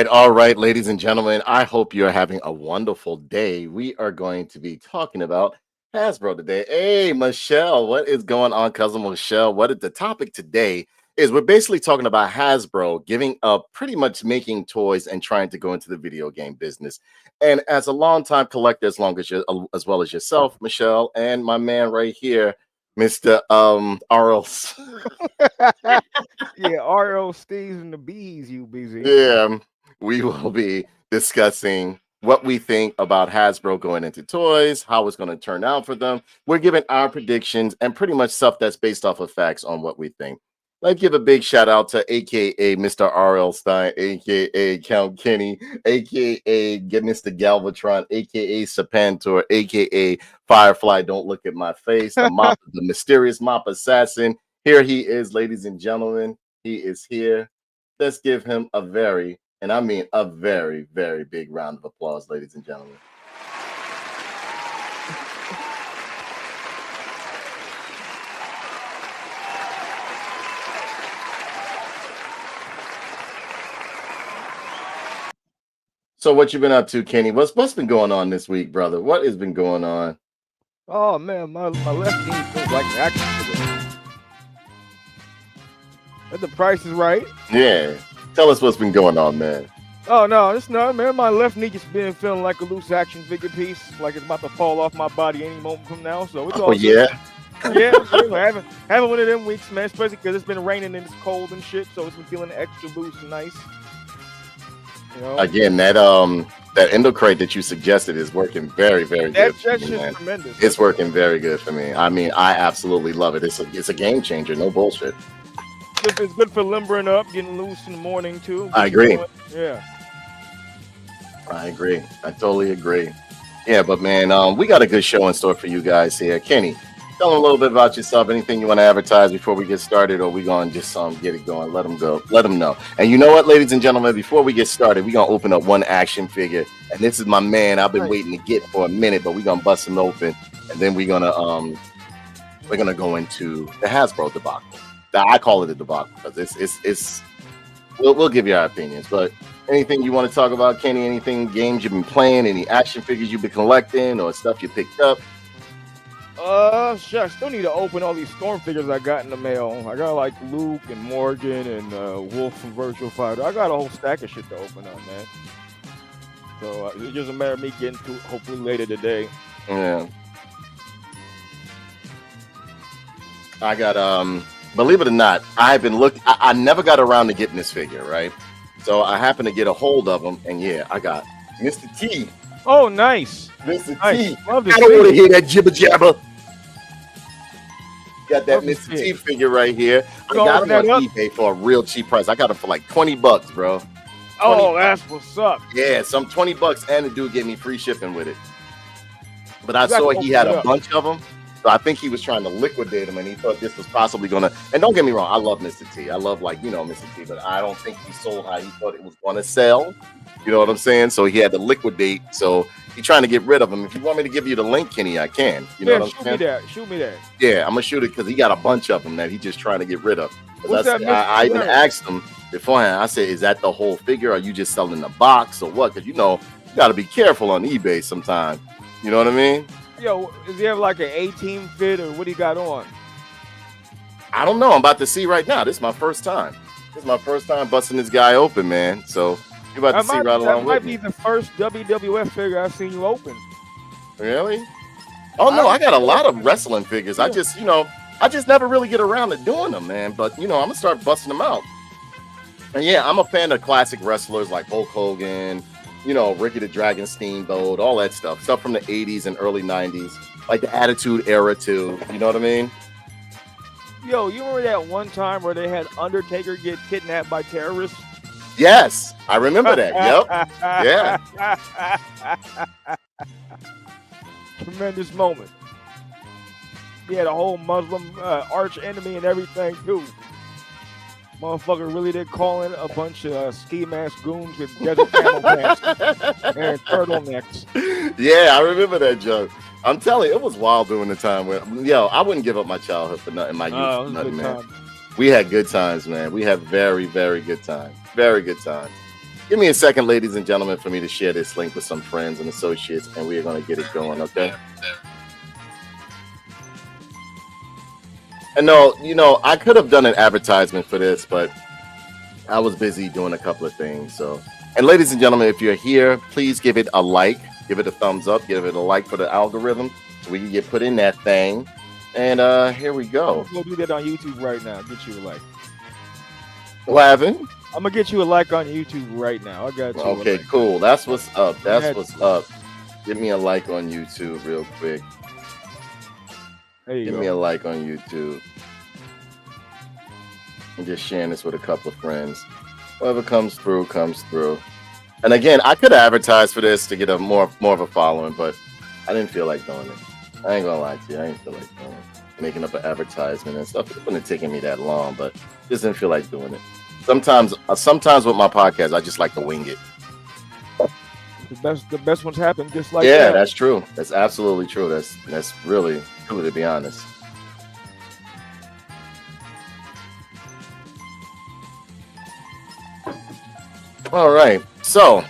All right, ladies and gentlemen. I hope you're having a wonderful day. We are going to be talking about Hasbro today. Hey, Michelle, what is going on, cousin Michelle? What is the topic today? Is we're basically talking about Hasbro giving up, pretty much making toys and trying to go into the video game business. And as a longtime collector, as well as yourself, Michelle, and my man right here, Mr. Arls. Yeah, RO Steves and the bees, you busy. Yeah, we will be discussing what we think about Hasbro going into toys, how it's going to turn out for them. We're giving our predictions and pretty much stuff that's based off of facts on what we think. Let's give a big shout out to AKA Mr. R.L. Stein, AKA Count Kenny, AKA Mr. Galvatron, AKA Serpentor, AKA Firefly. Don't look at my face. The mysterious mop assassin. Here he is, ladies and gentlemen. He is here. Let's give him a very, and I mean a very, very big round of applause, ladies and gentlemen. So what you been up to, Kenny? What's been going on this week, brother? What has been going on? Oh man, my left knee feels like an action figure. But the price is right. Yeah. Tell us what's been going on, man. Oh no, it's not, man. My left knee just been feeling like a loose action figure piece, like it's about to fall off my body any moment from now. So it's all good. Yeah. Yeah, having one of them weeks, man. Especially because it's been raining and it's cold and shit, so it's been feeling extra loose and nice. You know? Again, that endocrate that you suggested is working very, very good. That shit's tremendous. It's working very good for me. I mean, I absolutely love it. It's a game changer. No bullshit. It's good for limbering up, getting loose in the morning too. I agree. Yeah. I agree. I totally agree. Yeah, but man, we got a good show in store for you guys here. Kenny, tell them a little bit about yourself. Anything you want to advertise before we get started, or we gonna just get it going? Let them go. Let them know. And you know what, ladies and gentlemen, before we get started, we're gonna open up one action figure, and this is my man. I've been waiting to get for a minute, but we're gonna bust him open, and then we're gonna go into the Hasbro debacle. I call it a debacle because it's we'll give you our opinions. But anything you want to talk about, Kenny? Anything, games you've been playing? Any action figures you've been collecting, or stuff you picked up? Shit, I still need to open all these Storm figures I got in the mail. I got like Luke and Morgan and Wolf from Virtual Fighter. I got a whole stack of shit to open up, man. So it's just a matter of me getting to it hopefully later today. Yeah. I got believe it or not, I've been looking. I never got around to getting this figure, right? So I happened to get a hold of him, and yeah, I got Mr. T. Oh, nice. Mr. Nice. T. Love I this don't want to figure. hear that jibber jabber. Got that Love this Mr. T figure. figure right here. I Go got open him on that up. eBay for a real cheap price. I got him for like $20, bro. Oh, that's what's up. Yeah, some $20, and the dude gave me free shipping with it. But I You got saw to he open had it a up. bunch of them. So I think he was trying to liquidate them, and he thought this was possibly gonna. And don't get me wrong, I love Mr. T. I love, like, Mr. T. But I don't think he sold how he thought it was gonna sell. You know what I'm saying? So he had to liquidate. So he's trying to get rid of them. If you want me to give you the link, Kenny, I can. You know Yeah, what I'm shoot saying? me that. Shoot me that. Yeah, I'm gonna shoot it because he got a bunch of them that he's just trying to get rid of. 'Cause What's that, Mr. I even Blair? asked him beforehand. I said, "Is that the whole figure? Or are you just selling the box or what?" Because you got to be careful on eBay sometimes. You know what I mean? Yo, does he have like an 18 fit or what he got on? I don't know. I'm about to see right now. This is my first time. This is my first time busting this guy open, man. So you're about to see right along with me. That might be the first WWF figure I've seen you open. Really? Oh no, I got a lot of wrestling figures. I just, I just never really get around to doing them, man. But I'm gonna start busting them out. And yeah, I'm a fan of classic wrestlers like Hulk Hogan, Ricky the Dragon Steamboat, all that stuff from the 80s and early 90s, like the Attitude Era too. You know what I mean? Yo, you remember that one time where they had Undertaker get kidnapped by terrorists? Yes, I remember that. Yep. Yeah. Tremendous moment. He had a whole Muslim arch enemy and everything too. Motherfucker really did call in a bunch of ski mask goons with desert camel pants and turtlenecks. Yeah, I remember that joke. I'm telling you, it was wild during the time when, I wouldn't give up my childhood for nothing. My youth for nothing, man. We had good times, man. We had very, very good times. Very good times. Give me a second, ladies and gentlemen, for me to share this link with some friends and associates, and we are going to get it going, okay? And no, I could have done an advertisement for this, but I was busy doing a couple of things. So, and ladies and gentlemen, if you're here, please give it a like, give it a thumbs up, give it a like for the algorithm so we can get put in that thing. And here we go. We'll do that on YouTube right now. Get you a like. What happened? I'm gonna get you a like on YouTube right now. I got you. Okay, cool. That's what's up. That's what's up. Give me a like on YouTube real quick. Give me a like on YouTube. I'm just sharing this with a couple of friends. Whoever comes through, comes through. And again, I could advertise for this to get a more of a following, but I didn't feel like doing it. I ain't gonna lie to you. I didn't feel like doing it. Making up an advertisement and stuff. It wouldn't have taken me that long, but just didn't feel like doing it. Sometimes with my podcast, I just like to wing it. The best ones happen just like that. Yeah, that's true. That's absolutely true. That's really true, to be honest. All right, so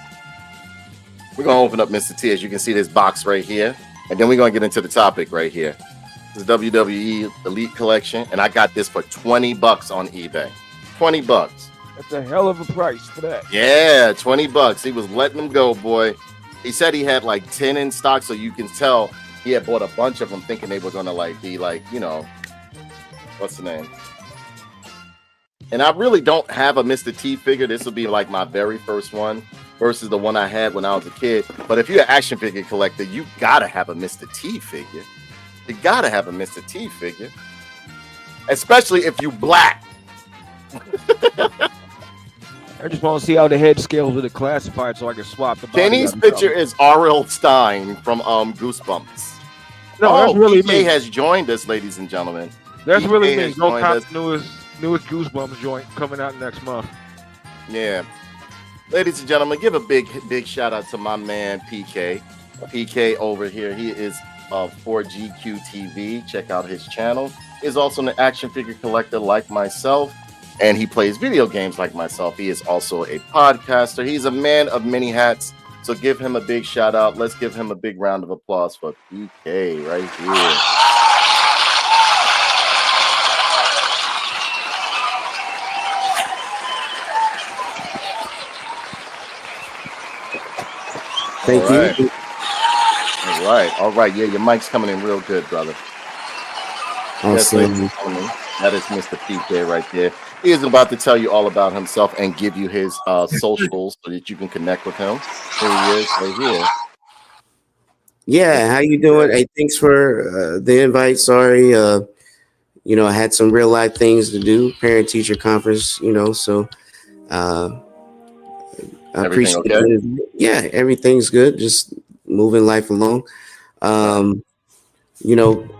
we're gonna open up Mr. T. As you can see, this box right here, and then we're gonna get into the topic right here. This is WWE Elite Collection, and I got this for $20 on eBay. $20. That's a hell of a price for that. Yeah, $20. He was letting them go, boy. He said he had like 10 in stock, so you can tell he had bought a bunch of them thinking they were gonna be what's the name? And I really don't have a Mr. T figure. This will be like my very first one versus the one I had when I was a kid. But if you're an action figure collector, you gotta have a Mr. T figure. You gotta have a Mr. T figure, especially if you black. I just want to see how the head scales with the classified so I can swap the body. Kenny's picture is R.L. Stein from Goosebumps. No, that's really PK me. has joined us, ladies and gentlemen. That's PK really me. has No joined us. newest Goosebumps joint coming out next month. Yeah. Ladies and gentlemen, give a big shout out to my man PK. PK over here. He is 4GQ TV. Check out his channel. He's also an action figure collector like myself, and he plays video games like myself. He is also a podcaster. He's a man of many hats. So give him a big shout out. Let's give him a big round of applause for PK right here. Thank you. All right. Yeah, your mic's coming in real good, brother. Awesome. That is Mr. PK right there. He is about to tell you all about himself and give you his socials so that you can connect with him. Here he is, right here. Yeah, how you doing? Hey, thanks for the invite. Sorry, I had some real life things to do, parent teacher conference, so I Everything appreciate okay? it. Yeah, everything's good. Just moving life along.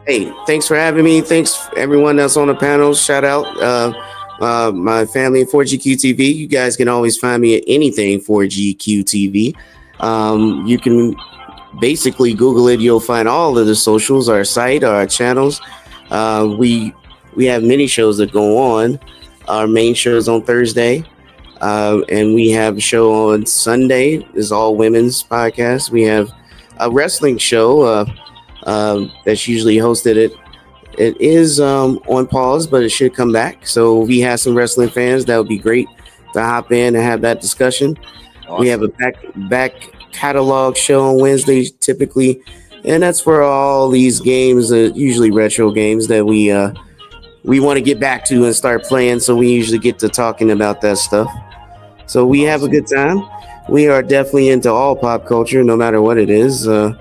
Hey, thanks for having me. Thanks everyone that's on the panel. Shout out my family at 4GQ TV. You guys can always find me at anything 4GQ TV. You can basically Google it. You'll find all of the socials, our site, our channels. We have many shows that go on. Our main show is on Thursday. And we have a show on Sunday. It's all women's podcast. We have a wrestling show that's usually hosted It is on pause, but it should come back. So if we have some wrestling fans, that would be great to hop in and have that discussion. Awesome. We have a back catalog show on Wednesdays typically, and that's for all these games, usually retro games that we want to get back to and start playing. So we usually get to talking about that stuff. So we have a good time. We are definitely into all pop culture, no matter what it is. I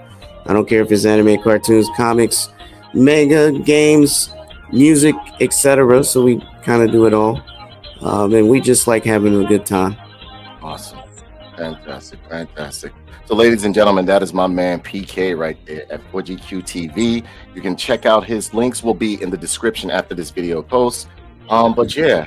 don't care if it's anime, cartoons, comics, manga, games, music, etc. So we kind of do it all. And we just like having a good time. Awesome. Fantastic. So, ladies and gentlemen, that is my man PK right there at 4GQ TV. You can check out his links, will be in the description after this video post. But yeah,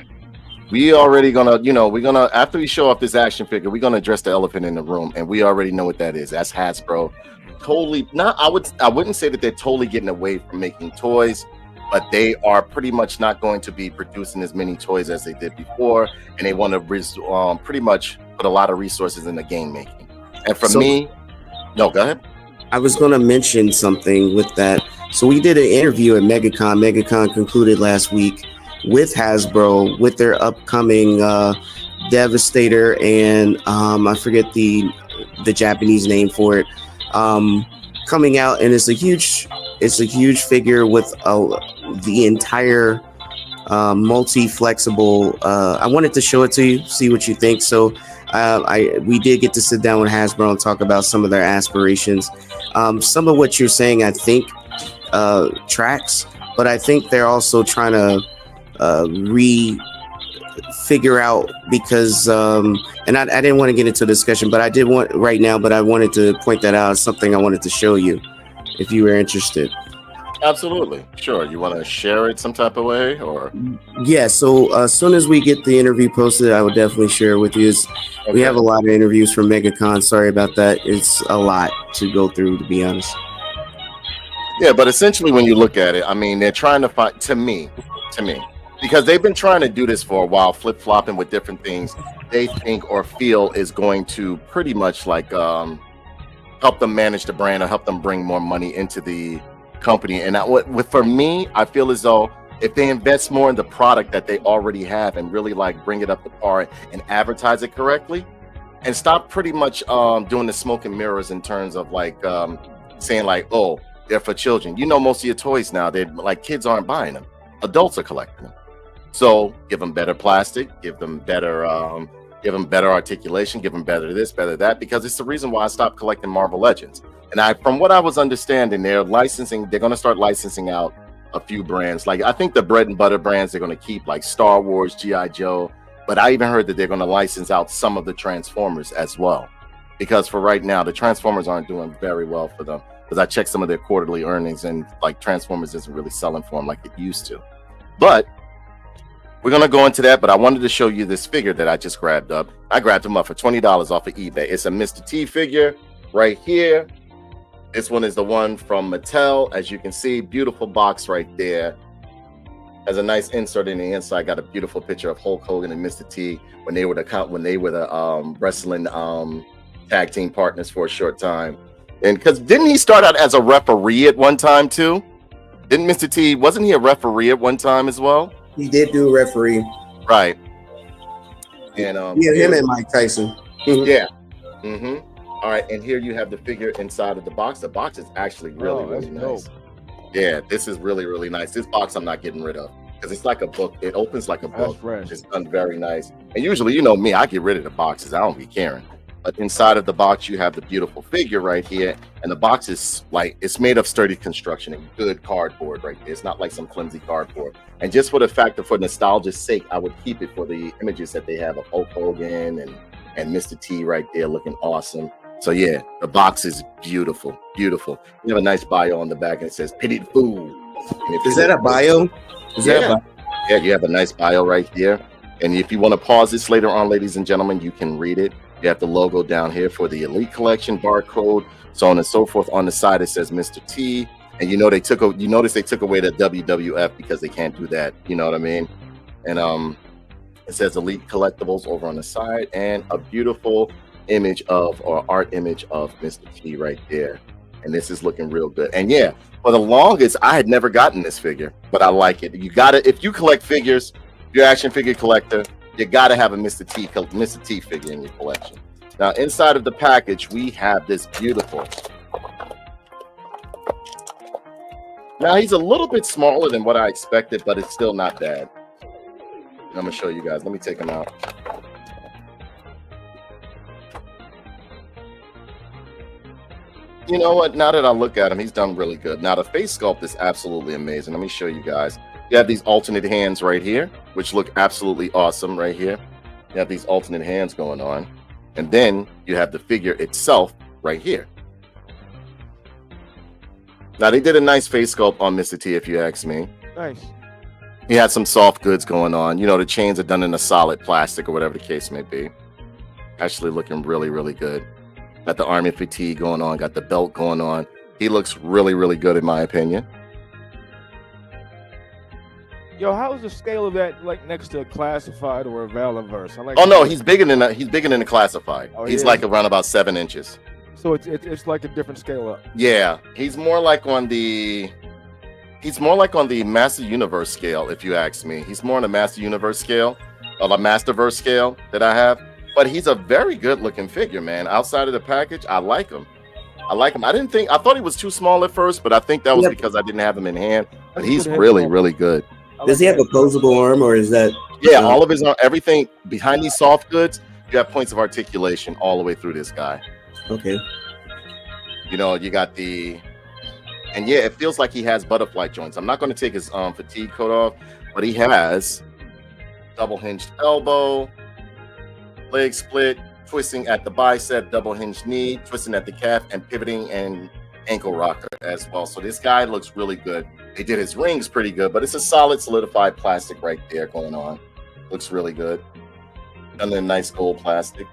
we already gonna, we're gonna, after we show off this action figure, we're gonna address the elephant in the room, and we already know what that is. That's Hasbro. Totally not. I wouldn't say that they're totally getting away from making toys, but they are pretty much not going to be producing as many toys as they did before, and they want to pretty much put a lot of resources into game making. And for me, no, go ahead. I was going to mention something with that. So we did an interview at MegaCon. MegaCon concluded last week with Hasbro with their upcoming Devastator and I forget the Japanese name for it, coming out, and it's a huge figure with the entire multi-flexible. I wanted to show it to you, see what you think. So we did get to sit down with Hasbro and talk about some of their aspirations. Some of what you're saying, I think, tracks, but I think they're also trying to figure out, because and I didn't want to get into a discussion, but I did want right now, but I wanted to point that out as something I wanted to show you if you were interested. Absolutely. Sure. You want to share it some type of way, or? Yeah. So as soon as we get the interview posted, I will definitely share it with you. Okay. We have a lot of interviews from MegaCon. Sorry about that. It's a lot to go through, to be honest. Yeah, but essentially when you look at it, I mean, they're trying to find, to me, because they've been trying to do this for a while, flip-flopping with different things they think or feel is going to pretty much like help them manage the brand or help them bring more money into the company. And for me, I feel as though if they invest more in the product that they already have and really like bring it up to par and advertise it correctly, and stop pretty much doing the smoke and mirrors in terms of like saying like, oh, they're for children. Most of your toys now, they're like, kids aren't buying them, adults are collecting them. So give them better plastic, give them better articulation, give them better this, better that, because it's the reason why I stopped collecting Marvel Legends. And from what I was understanding, they're going to start licensing out a few brands. Like I think the bread and butter brands they're going to keep, like Star Wars, G.I. Joe, but I even heard that they're going to license out some of the Transformers as well, because for right now, the Transformers aren't doing very well for them, because I checked some of their quarterly earnings and like Transformers isn't really selling for them like it used to. But we're going to go into that, but I wanted to show you this figure that I just grabbed up. I grabbed him up for $20 off of eBay. It's a Mr. T figure right here. This one is the one from Mattel. As you can see, beautiful box right there. Has a nice insert in the inside. Got a beautiful picture of Hulk Hogan and Mr. T when they were the wrestling tag team partners for a short time. And because didn't he start out as a referee at one time too? Didn't Mr. T, wasn't he a referee at one time as well? He did do referee. Right. And him and Mike Tyson. Yeah. Mm-hmm. All right, and here you have the figure inside of the box. The box is actually really nice. Dope. Yeah, this is really, really nice. This box I'm not getting rid of because it's like a book. It opens like a book. It's done very nice. And usually, you know me, I get rid of the boxes. I don't be caring. But inside of the box, you have the beautiful figure right here. And the box is like, it's made of sturdy construction and good cardboard right there. It's not like some flimsy cardboard. And just for the fact that for nostalgia's sake, I would keep it for the images that they have of Hulk Hogan and Mr. T right there looking awesome. So yeah, the box is beautiful, beautiful. You have a nice bio on the back and it says "Pitied Fool." Is that a bio? Yeah, you have a nice bio right here. And if you want to pause this later on, ladies and gentlemen, you can read it. You have the logo down here for the Elite Collection, barcode, so on and so forth. On the side, it says Mr. T. And you notice they took away the WWF because they can't do that. You know what I mean? And it says Elite Collectibles over on the side, and a beautiful image of, or art image of Mr. T right there. and this is looking real good. And yeah, for the longest, I had never gotten this figure, but I like it. You got to, if you collect figures, you're an action figure collector, you got to have a Mr. T figure in your collection. Now, inside of the package, we have this beautiful. Now, he's a little bit smaller than what I expected, but it's still not bad. I'm going to show you guys. Let me take him out. You know what? Now that I look at him, he's done really good. Now, the face sculpt is absolutely amazing. Let me show you guys. You have these alternate hands right here, which look absolutely awesome right here. You have these alternate hands going on. And then you have the figure itself right here. Now, they did a nice face sculpt on Mr. T, if you ask me. Nice. He had some soft goods going on. You know, the chains are done in a solid plastic or whatever the case may be. Actually looking really, really good. Got the army fatigue going on. Got the belt going on. He looks really, really good in my opinion. Yo, how's the scale of that like next to a classified or a Valaverse? I like. Oh no, he's bigger than the classified. Oh, he's yeah? like around about 7 inches. So it's like a different scale up. Yeah, he's more like on the Master Universe scale, if you ask me. He's more on the Master Universe scale, or the Masterverse scale that I have. But he's a very good looking figure, man. Outside of the package, I like him. I thought he was too small at first, but I think that was because I didn't have him in hand. But he's really, really good. Does he have a posable arm, or is that? Yeah, all of his everything behind these soft goods, you have points of articulation all the way through this guy. Okay. You know, you got and yeah, it feels like he has butterfly joints. I'm not going to take his fatigue coat off, but he has double hinged elbow, leg split, twisting at the bicep, double hinged knee, twisting at the calf, and pivoting and ankle rocker as well. So this guy looks really good. They did his rings pretty good, but it's a solid solidified plastic right there going on. Looks really good. Done in nice gold plastic.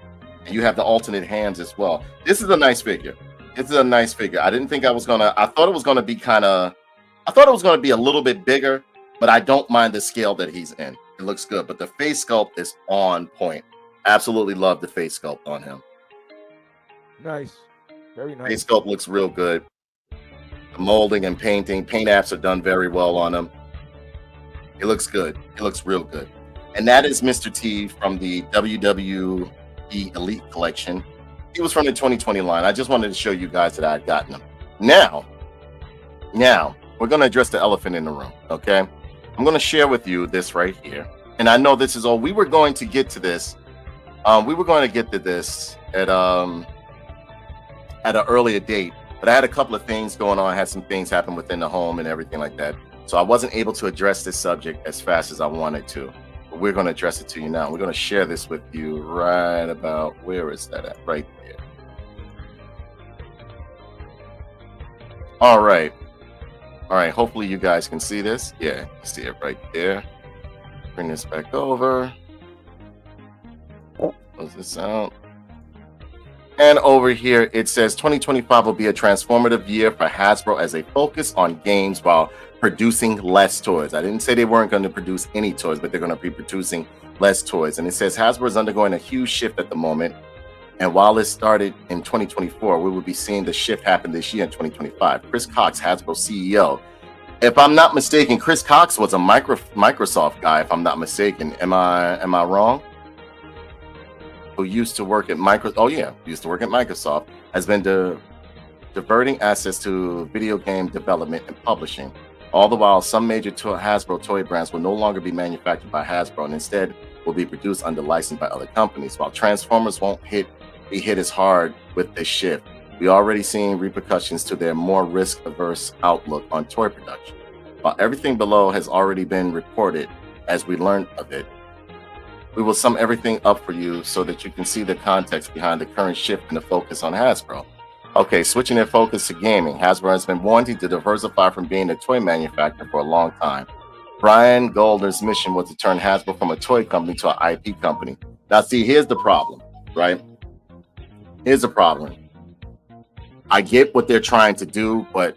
And you have the alternate hands as well. This is a nice figure. This is a nice figure. I thought it was gonna be a little bit bigger, but I don't mind the scale that he's in. It looks good, but the face sculpt is on point. Absolutely love the face sculpt on him. Nice. Very nice. Face sculpt looks real good. The molding and paint apps are done very well on him. It looks good. It looks real good. And that is Mr. T from the WWE Elite Collection. He was from the 2020 line. I just wanted to show you guys that I had gotten him. Now, we're going to address the elephant in the room, okay? I'm going to share with you this right here. And I know this is all. We were going to get to this. We were going to get to this at an earlier date. But I had a couple of things going on. I had some things happen within the home and everything like that. So I wasn't able to address this subject as fast as I wanted to. But we're going to address it to you now. We're going to share this with you right about, where is that at? Right there. All right. Hopefully you guys can see this. Yeah, you see it right there. Bring this back over. Close this out. And over here, it says 2025 will be a transformative year for Hasbro as they focus on games while producing less toys. I didn't say they weren't going to produce any toys, but they're going to be producing less toys. And it says Hasbro is undergoing a huge shift at the moment. And while it started in 2024, we will be seeing the shift happen this year in 2025. Chris Cox, Hasbro CEO. If I'm not mistaken, Chris Cox was a Microsoft guy, if I'm not mistaken. Am I wrong? Who used to work at Microsoft, has been diverting assets to video game development and publishing. All the while, some major Hasbro toy brands will no longer be manufactured by Hasbro and instead will be produced under license by other companies. While Transformers won't be hit as hard with this shift, we are already seeing repercussions to their more risk-averse outlook on toy production. While everything below has already been reported as we learned of it, we will sum everything up for you so that you can see the context behind the current shift in the focus on Hasbro. Okay, switching their focus to gaming. Hasbro has been wanting to diversify from being a toy manufacturer for a long time. Brian Goldner's mission was to turn Hasbro from a toy company to an IP company. Now, see, here's the problem, right? Here's the problem. I get what they're trying to do, but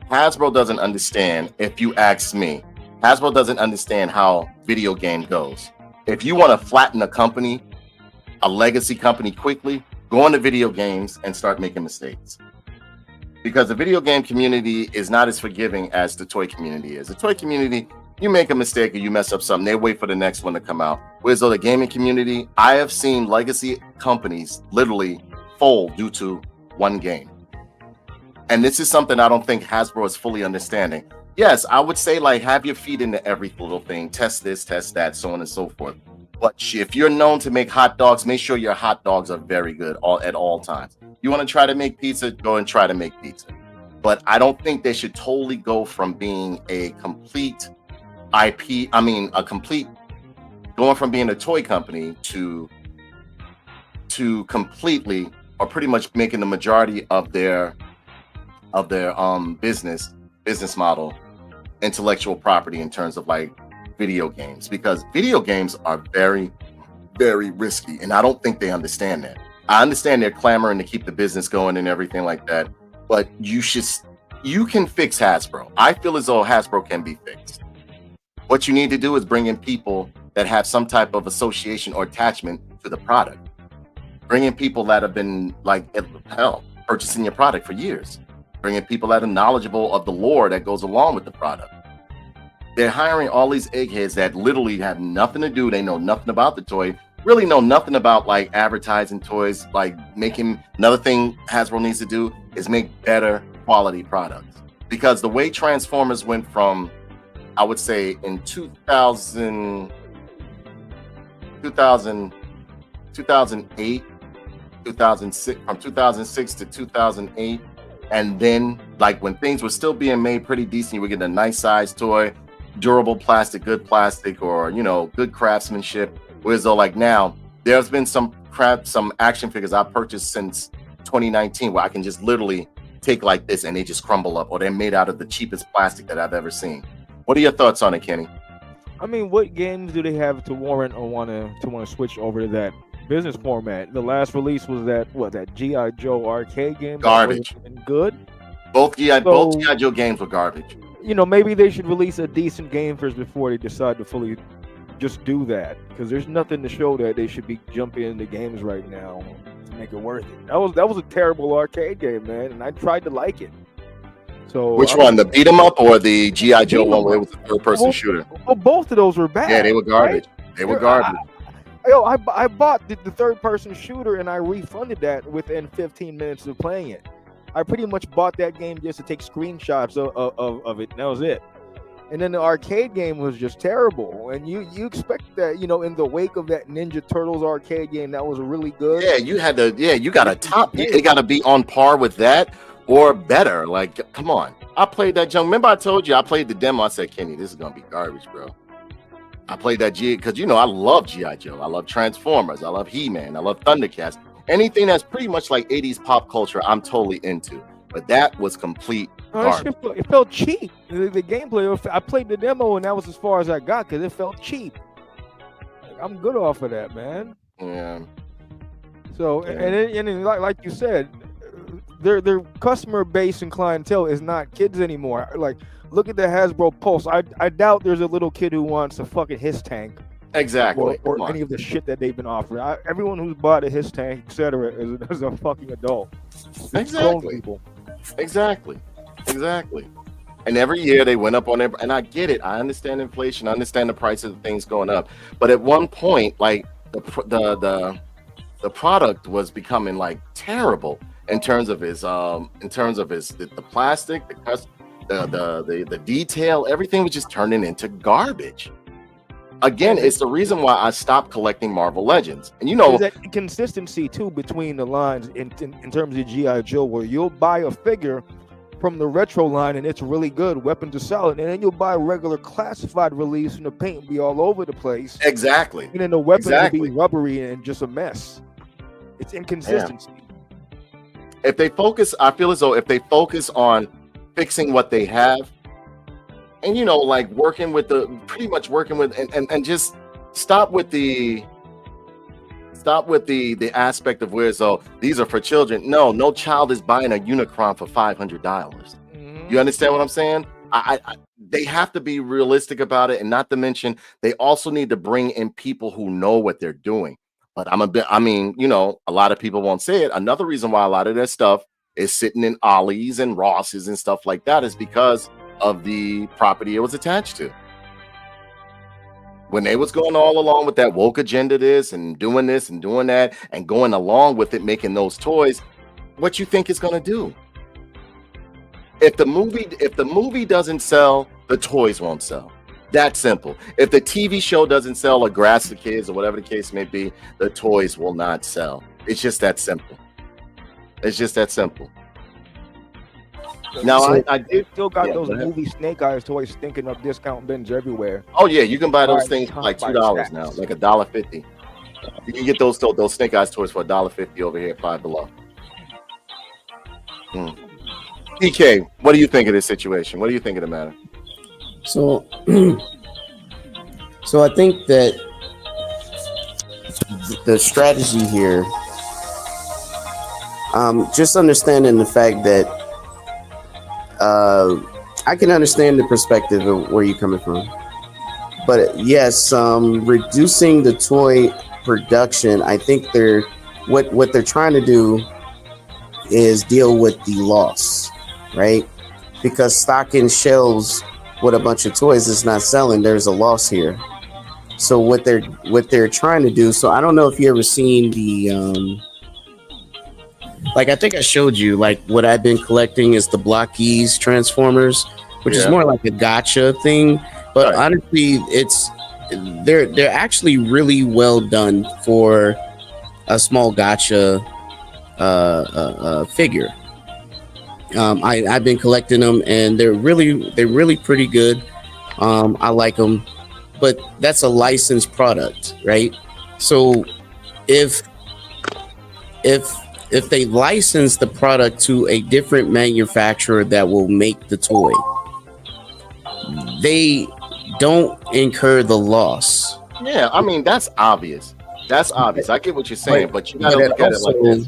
Hasbro doesn't understand, if you ask me, Hasbro doesn't understand how video game goes. If you want to flatten a company, a legacy company quickly, go into video games and start making mistakes. because the video game community is not as forgiving as the toy community is. The toy community, you make a mistake or you mess up something, they wait for the next one to come out. Whereas though the gaming community, I have seen legacy companies literally fold due to one game. And this is something I don't think Hasbro is fully understanding. Yes, I would say like have your feet into every little thing, test this, test that, so on and so forth. But if you're known to make hot dogs, make sure your hot dogs are very good at all times. You want to try to make pizza, go and try to make pizza. But I don't think they should totally go from being a complete going from being a toy company to completely or pretty much making the majority of their business model intellectual property in terms of like video games, because video games are very, very risky, and I don't think they understand that. I understand they're clamoring to keep the business going and everything like that, but you can fix Hasbro. I feel as though Hasbro can be fixed. What you need to do is bring in people that have some type of association or attachment to the product. Bring in people that have been like purchasing your product for years. Bring in people that are knowledgeable of the lore that goes along with the product. They're hiring all these eggheads that literally have nothing to do. They know nothing about the toy, really know nothing about like advertising toys, like making. Another thing Hasbro needs to do is make better quality products. Because the way Transformers went from, I would say in 2008, 2006, from 2006 to 2008, and then like when things were still being made pretty decent, you would get a nice size toy, durable plastic, good plastic, or good craftsmanship. Whereas though like now, there's been some action figures I've purchased since 2019 where I can just literally take like this and they just crumble up, or they're made out of the cheapest plastic that I've ever seen. What are your thoughts on it, Kenny? I mean, what games do they have to warrant or want to switch over to that business format? The last release was that G.I. Joe arcade game. Garbage. Good. Both G.I. Joe games were garbage. Maybe they should release a decent game first before they decide to fully just do that, because there's nothing to show that they should be jumping into games right now to make it worth it. That was a terrible arcade game, man, and I tried to like it. So which one, the beat 'em up or the G.I. Joe one where it was a third-person shooter? Well, both of those were bad. Yeah, they were garbage. Right? They were garbage. I bought the third-person shooter and I refunded that within 15 minutes of playing it. I pretty much bought that game just to take screenshots of it, and that was it. And then the arcade game was just terrible. And you expect that, in the wake of that Ninja Turtles arcade game that was really good. Yeah, you got to top. It got to be on par with that or better. Like, come on. I played that junk. Remember I told you I played the demo. I said, Kenny, this is going to be garbage, bro. I played that because, I love G.I. Joe. I love Transformers. I love He-Man. I love Thundercats. Anything that's pretty much like 80s pop culture, I'm totally into. But that was complete garbage. It felt cheap. The gameplay, I played the demo, and that was as far as I got because it felt cheap. I'm good off of that, man. Yeah. So, yeah. And then, like you said, their customer base and clientele is not kids anymore. Like, look at the Hasbro Pulse. I doubt there's a little kid who wants a fucking Hiss Tank. Exactly. Or any of the shit that they've been offering. Everyone who's bought a Hiss Tank, etc., is a fucking adult. Exactly. Exactly. And every year they went up on it. And I get it. I understand inflation. I understand the price of things going up. But at one point, like the product was becoming like terrible in terms of the plastic, the detail. Everything was just turning into garbage. Again, it's the reason why I stopped collecting Marvel Legends. And there's that consistency too between the lines in terms of G.I. Joe, where you'll buy a figure from the retro line and it's really good, weapons are solid, and then you'll buy a regular classified release and the paint will be all over the place. Exactly. And then the weapon will be rubbery and just a mess. It's inconsistency. Yeah. I feel as though if they focus on fixing what they have, and like working with and just stop with the aspect of where these are for children. No child is buying a Unicron for $500. Mm-hmm. You understand what I'm saying? They have to be realistic about it, and not to mention they also need to bring in people who know what they're doing. But a lot of people won't say it. Another reason why a lot of their stuff is sitting in Ollie's and Ross's and stuff like that is because of the property it was attached to. When they was going all along with that woke agenda, this and doing that, and going along with it, making those toys, what you think it's gonna do? If the movie doesn't sell, the toys won't sell. That simple. If the TV show doesn't sell or Grass the Kids or whatever the case may be, the toys will not sell. It's just that simple. It's just that simple. Now, So I did. still got Yeah, those go ahead. movie Snake Eyes toys stinking up discount bins everywhere. Oh yeah, you can buy those Buy things for like buy $2 now, stacks. like $1.50. You can get those Snake Eyes toys for $1.50 over here at Five Below. DK, what do you think of this situation? What do you think of the matter? So, so I think that the strategy here, just understanding the fact that I can understand the perspective of where you're coming from, but yes, reducing the toy production, I think what they're trying to do is deal with the loss, right? Because stocking shelves with a bunch of toys is not selling. There's a loss here. So what they're trying to do. So I don't know if you ever seen the like I think I showed you like what I've been collecting is the Blockies Transformers, which is more like a gotcha thing. But honestly, they're actually really well done for a small gotcha figure. I've been collecting them and they're really pretty good. I like them, but that's a licensed product, right? So if they license the product to a different manufacturer that will make the toy, they don't incur the loss. Yeah, I mean that's obvious. That's obvious. I get what you're saying, but you gotta look at it like this.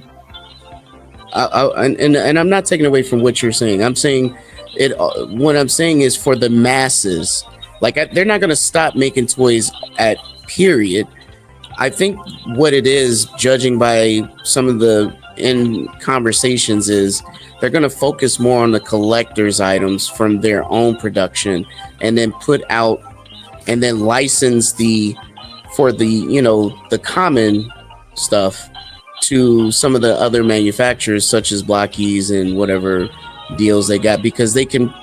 And I'm not taking away from what you're saying. I'm saying it. What I'm saying is for the masses. Like they're not going to stop making toys at period. I think what it is, judging by some of the in conversations, is they're going to focus more on the collector's items from their own production, and then put out and then license for the common stuff to some of the other manufacturers such as Blockies and whatever deals they got, because they can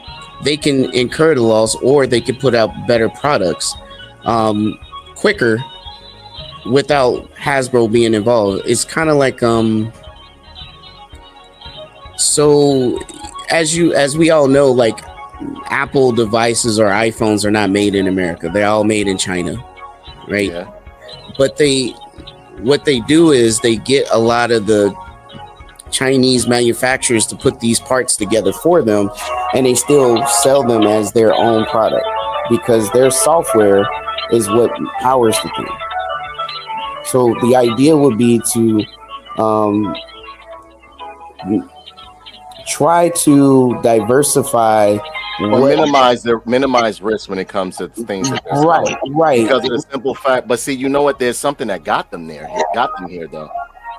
incur the loss, or they can put out better products quicker without Hasbro being involved. It's kind of like so as we all know, like Apple devices or iPhones are not made in America. They're all made in China, right? Yeah. But what they do is they get a lot of the Chinese manufacturers to put these parts together for them, and they still sell them as their own product because their software is what powers the thing. So the idea would be to try to diversify Or minimize risk when it comes to things that they're selling. right. Because of the simple fact, but see, you know what? There's something that got them there. It got them here though,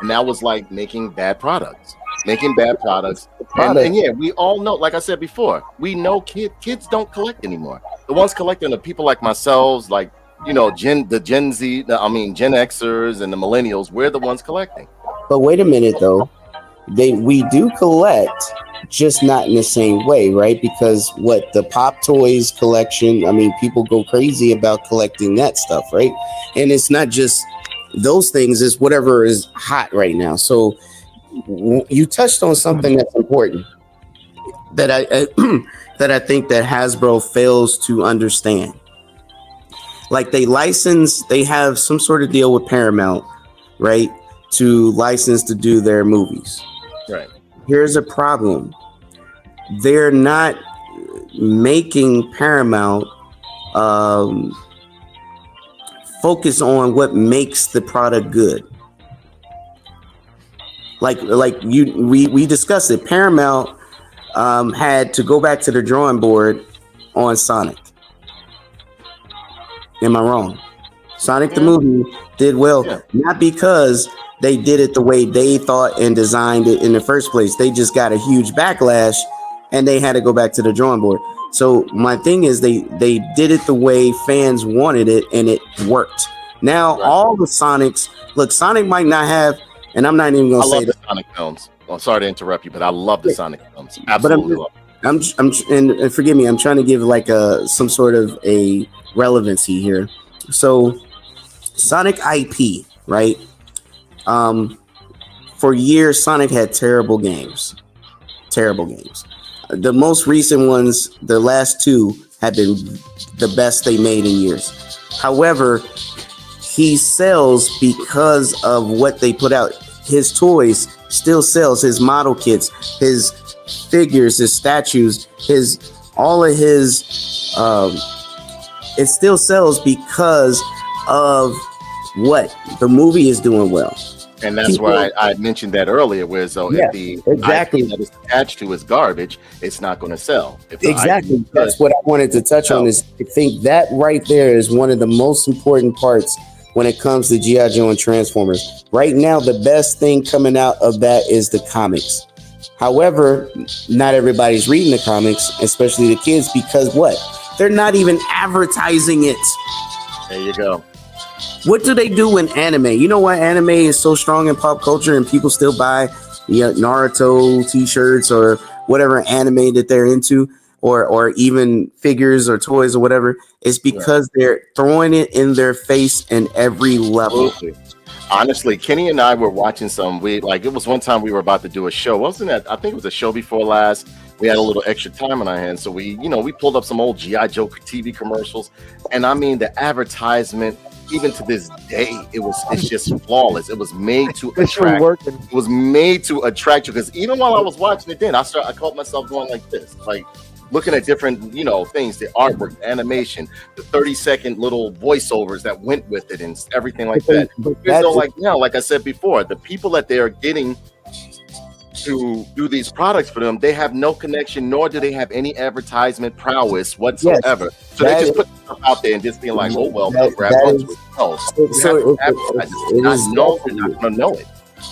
and that was like making bad products. And yeah, we all know. Like I said before, we know kids don't collect anymore. The ones collecting are people like myself, like Gen Z. Gen Xers and the millennials. We're the ones collecting. But wait a minute though, we do collect, just not in the same way, right? Because the Pop Toys collection, people go crazy about collecting that stuff, right? And it's not just those things, it's whatever is hot right now. So you touched on something that's important that I that I think that Hasbro fails to understand. Like they have some sort of deal with Paramount, right? To license to do their movies. Right. Here's a problem. They're not making Paramount focus on what makes the product good. We discussed it. Paramount had to go back to the drawing board on Sonic. Am I wrong? Sonic the movie did well, Yeah. not because they did it the way they thought and designed it in the first place. They just got a huge backlash and they had to go back to the drawing board. So my thing is they did it the way fans wanted it and it worked. Now all the Sonics, look, Sonic might not have, and I'm not even gonna say love the Sonic films. Well, sorry to interrupt you, but I love the Sonic films. Absolutely love them. and forgive me, I'm trying to give like some sort of a relevancy here. So Sonic IP, right? For years, Sonic had terrible games. The most recent ones, the last two, have been the best they made in years. However, he sells because of what they put out. His toys still sells, his model kits, his figures, his statues, all of his it still sells because of what the movie is doing well. And that's why I mentioned that earlier, where if the IP that is attached to is garbage, it's not going to sell. Exactly. That's what I wanted to touch on. Is I think that right there is one of the most important parts when it comes to G.I. Joe and Transformers. Right now, the best thing coming out of that is the comics. However, not everybody's reading the comics, especially the kids, because what? They're not even advertising it. There you go. What do they do in anime? You know why anime is so strong in pop culture and people still buy Naruto t-shirts or whatever anime that they're into, or even figures or toys or whatever? It's because they're throwing it in their face in every level. Absolutely. Honestly, Kenny and I were watching it was one time we were about to do a show. Wasn't that? I think it was a show before last. We had a little extra time on our hands, so we pulled up some old G.I. Joe TV commercials, and I mean the advertisement, even to this day, it's just flawless. It was made to attract. It was made to attract you, because even while I was watching it, then I caught myself going like this, like looking at different things, the artwork, the animation, the 30-second little voiceovers that went with it, and everything like that. Like I said before, the people that they are getting to do these products for them, they have no connection, nor do they have any advertisement prowess whatsoever. Yes, so they just put stuff out there and just being like, oh well, grab onto it. They're not gonna know it.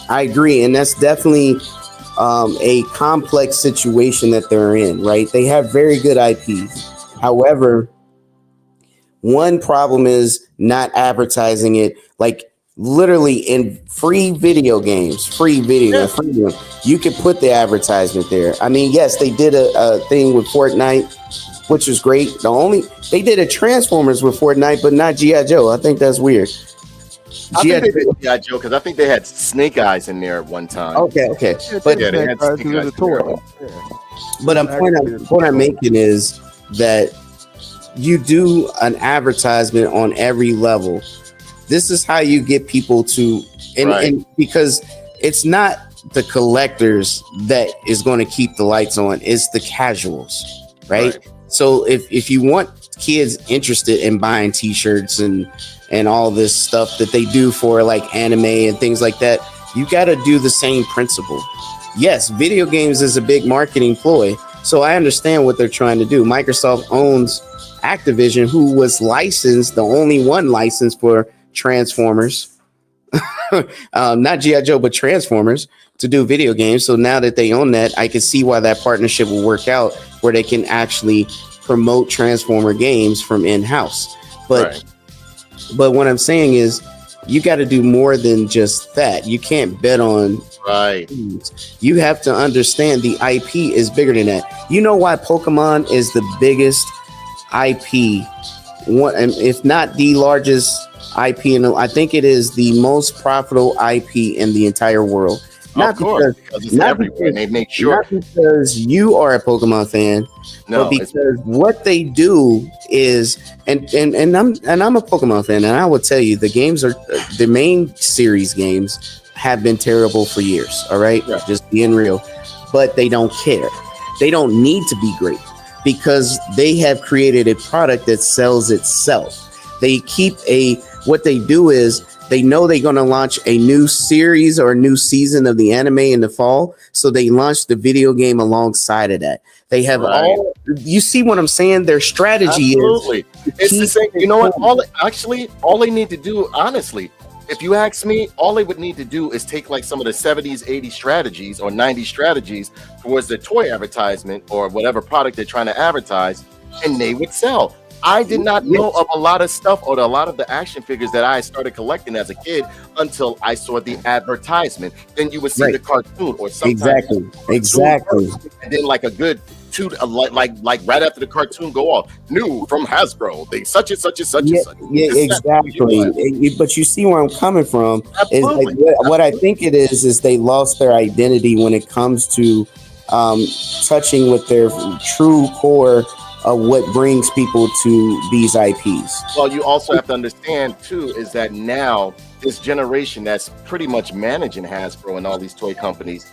I agree, and that's definitely a complex situation that they're in, right? They have very good IPs. However, one problem is not advertising it. Like literally in free video games, you can put the advertisement there. I mean, yes, they did a thing with Fortnite, which was great. They did a Transformers with Fortnite, but not G.I. Joe. I think that's weird. I think they did G.I. Joe because I think they had Snake Eyes in there at one time. Okay. But they had Snake Eyes But the point I'm making is that you do an advertisement on every level. This is how you get people to, and because it's not the collectors that is going to keep the lights on, it's the casuals, right? So if you want kids interested in buying t-shirts and all this stuff that they do for like anime and things like that, you got to do the same principle. Yes, video games is a big marketing ploy, so I understand what they're trying to do. Microsoft owns Activision, who was licensed, the only one licensed for Transformers, not G.I. Joe, but Transformers, to do video games. So now that they own that, I can see why that partnership will work out, where they can actually promote Transformer games from in-house. But what I'm saying is, you got to do more than just that. You can't bet on things. You have to understand the IP is bigger than that. You know why Pokemon is the biggest IP, one, and if not the largest IP, I think it is the most profitable IP in the entire world. Not because they make sure. Not because you are a Pokemon fan, but because what they do is, and I'm a Pokemon fan, and I will tell you, the games are the main series games have been terrible for years. All right, just being real, but they don't care. They don't need to be great because they have created a product that sells itself. What they do is they know they're going to launch a new series or a new season of the anime in the fall. So they launched the video game alongside of that. They have you see what I'm saying? Their strategy is It's the same. You know what? All they need to do, honestly, if you ask me, all they would need to do is take like some of the 70s, 80s strategies or 90s strategies towards their toy advertisement or whatever product they're trying to advertise, and they would sell. I did not know of a lot of stuff or a lot of the action figures that I started collecting as a kid until I saw the advertisement. Then you would see the cartoon or something. Exactly. And then like a good like right after the cartoon go off, new from Hasbro, they such and such and such and such. Yeah, exactly. But you see where I'm coming from. Absolutely. Is like, what I think it is they lost their identity when it comes to touching with their true core of what brings people to these IPs. Well, you also have to understand too is that now this generation that's pretty much managing Hasbro and all these toy companies,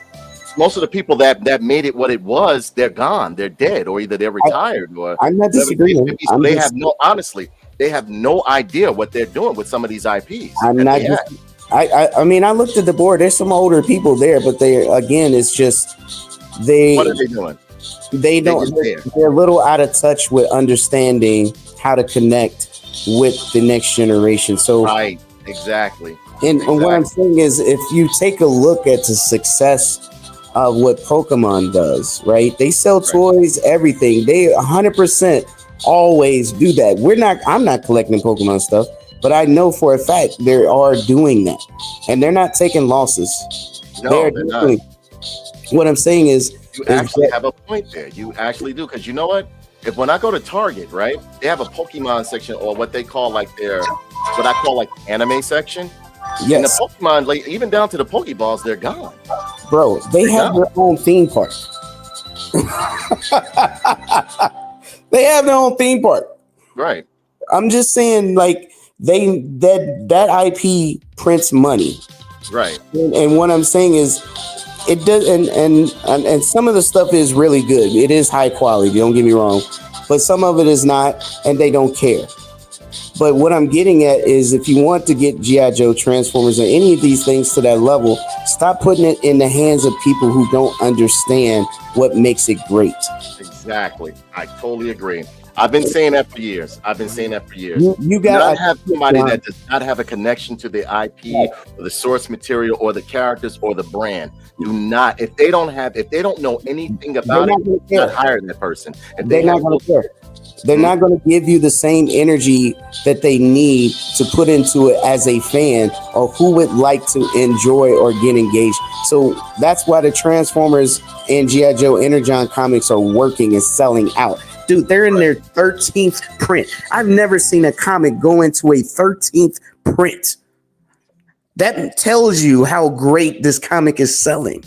most of the people that made it what it was, they're gone, they're dead, or either they're retired, or I'm not disagreeing. They have no idea what they're doing with some of these IPs. I mean, I looked at the board. There's some older people there, but it's just what are they doing? They're a little out of touch with understanding how to connect with the next generation. So right, exactly. And what I'm saying is, if you take a look at the success of what Pokemon does, right? They sell toys, everything. They 100% always do that. I'm not collecting Pokemon stuff, but I know for a fact they are doing that, and they're not taking losses. No, they're not. What I'm saying is, you actually have a point there. You actually do, because you know what? When I go to Target, right, they have a Pokemon section, or what they call what I call anime section. Yes. And the Pokemon, like even down to the Pokeballs, they're gone. Bro, they have their own theme park. They have their own theme park. Right. I'm just saying, like, that IP prints money. Right. And what I'm saying is, it does, and some of the stuff is really good. It is high quality, don't get me wrong, but some of it is not, and they don't care. But what I'm getting at is, if you want to get G.I. Joe, Transformers, or any of these things to that level, stop putting it in the hands of people who don't understand what makes it great. Exactly. I totally agree. I've been saying that for years. You got to have somebody that does not have a connection to the IP or the source material or the characters or the brand. Do not. If they don't know anything about it, not hire that person. They're not going to care. They're not going to give you the same energy that they need to put into it as a fan, or who would like to enjoy or get engaged. So that's why the Transformers and G.I. Joe Energon comics are working and selling out. Dude, they're in their 13th print. I've never seen a comic go into a 13th print. That tells you how great this comic is selling.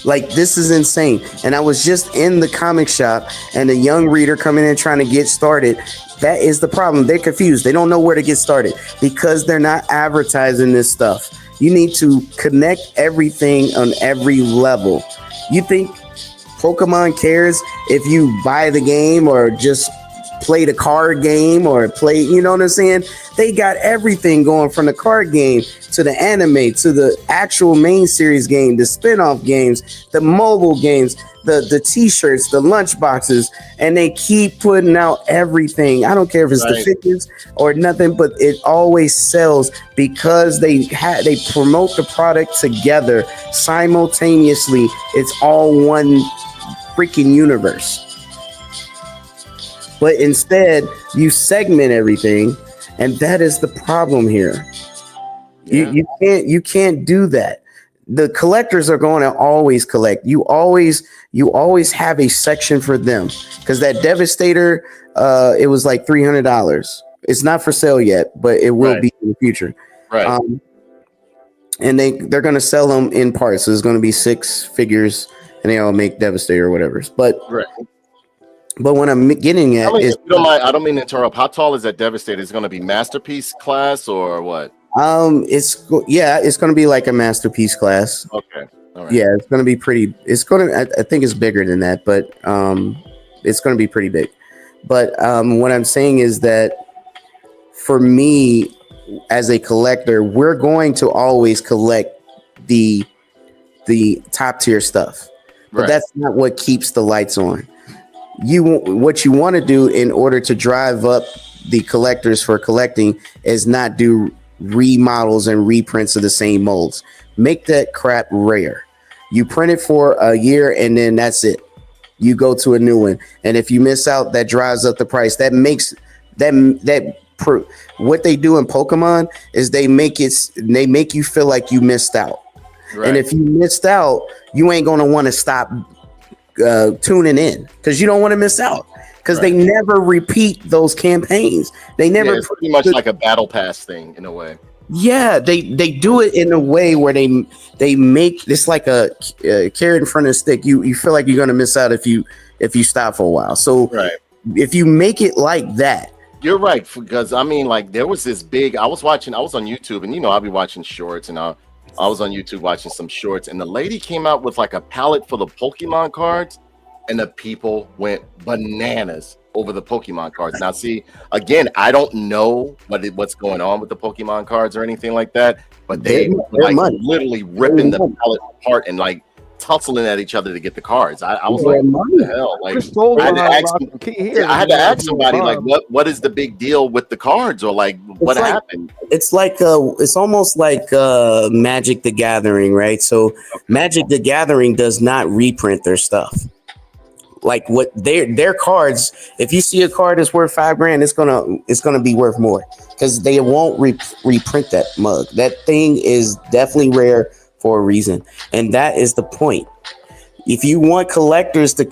Like, this is insane. And I was just in the comic shop, and a young reader coming in trying to get started. That is the problem. They're confused. They don't know where to get started because they're not advertising this stuff. You need to connect everything on every level. You think Pokemon cares if you buy the game or just play the card game or play, you know what I'm saying? They got everything going, from the card game to the anime to the actual main series game, the spin-off games, the mobile games, the t-shirts, the lunch boxes, and they keep putting out everything. I don't care if it's the figures or nothing, but it always sells because they promote the product together simultaneously. It's all one freaking universe. But instead, you segment everything, and that is the problem here. Yeah. You can't do that. The collectors are going to always collect. You always have a section for them, because that Devastator, it was like $300. It's not for sale yet, but it will be in the future. Right. And they're going to sell them in parts. So there's going to be 6 figures, and they all make Devastator or whatever. But But what I'm getting at is, I don't mean to interrupt. How tall is that Devastator? Is it going to be masterpiece class or what? It's going to be like a masterpiece class. Okay. All right. Yeah, it's going to be pretty. It's going to. I think it's bigger than that, but it's going to be pretty big. But what I'm saying is that for me, as a collector, we're going to always collect the top tier stuff, but that's not what keeps the lights on. what you want to do in order to drive up the collectors for collecting is not do remodels and reprints of the same molds. Make that crap rare. You print it for a year and then that's it. You go to a new one, and if you miss out, that drives up the price. That makes what they do in Pokemon is they make you feel like you missed out. Right. And if you missed out, you ain't gonna want to stop tuning in because you don't want to miss out. Because they never repeat those campaigns. They never. It's pretty much like a battle pass thing in a way. Yeah, they do it in a way where they make this like a carrot in front of a stick. You feel like you're gonna miss out if you stop for a while. So if you make it like that, you're right. Because I mean, like there was this big. I was on YouTube, and I'll be watching shorts, and I was on YouTube watching some shorts, and the lady came out with like a palette full of Pokemon cards, and the people went bananas over the Pokemon cards. Now, see, again, I don't know what's going on with the Pokemon cards or anything like that, but they're like literally ripping the palette apart and like tussling at each other to get the cards. I was like, what the hell? Like, I had to ask somebody, like, what is the big deal with the cards, or like, what happened? It's like it's almost like Magic the Gathering, right? So Magic the Gathering does not reprint their stuff. Like what their cards, if you see a card that's worth $5,000, it's gonna be worth more because they won't reprint that mug. That thing is definitely rare for a reason, and that is the point. If you want collectors to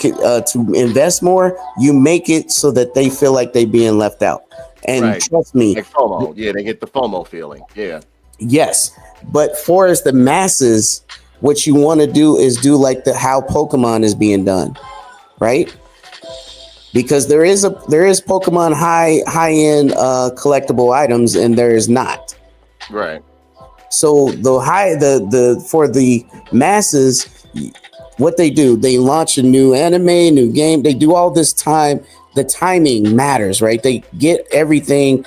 invest more, you make it so that they feel like they're being left out. And trust me, like FOMO. Yeah, they get the FOMO feeling. Yeah. Yes, but for as the masses, what you want to do is do like how Pokemon is being done. Right, because there is Pokemon high end collectible items, and there is not. Right. So for the masses, what they do, they launch a new anime, new game. They do all this time. The timing matters, right? They get everything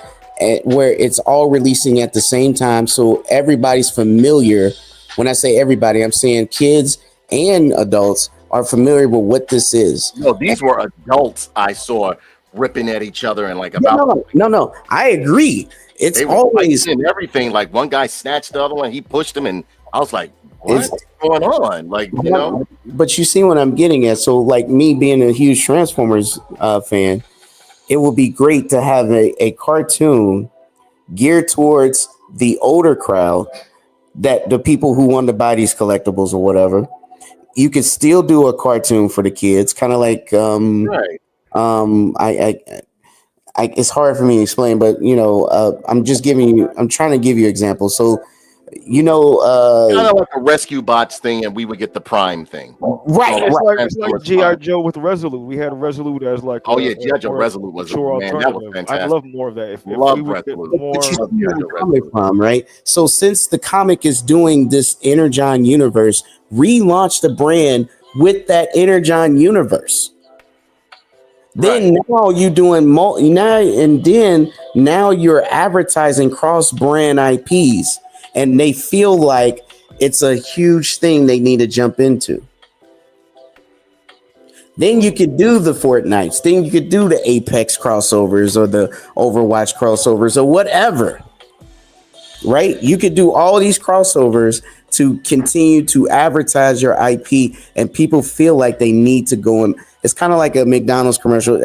where it's all releasing at the same time, so everybody's familiar. When I say everybody, I'm saying kids and adults are familiar with what this is. No, these were adults I saw ripping at each other and like No. I agree. It's always in everything. Like one guy snatched the other one, he pushed him, and I was like, what's going on? Like, But you see what I'm getting at. So, like me being a huge Transformers fan, it would be great to have a cartoon geared towards the older crowd, that the people who want to buy these collectibles or whatever. You could still do a cartoon for the kids, kind of like it's hard for me to explain, but I'm trying to give you examples. So kind of like a rescue bots thing, and we would get the Prime thing, right? It's like G.I. Joe with Resolute. We had Resolute as like G.I. Joe Resolute was that was fantastic. I love more of that. If love we would Resolute. Get more, but you see where I'm coming from, right? So since the comic is doing this Energon universe, relaunch the brand with that Energon universe. Then now you're doing now you're advertising cross-brand IPs, and they feel like it's a huge thing they need to jump into. Then you could do the Fortnites. Then you could do the Apex crossovers or the Overwatch crossovers or whatever. Right? You could do all these crossovers to continue to advertise your IP, and people feel like they need to go in. It's kind of like a McDonald's commercial.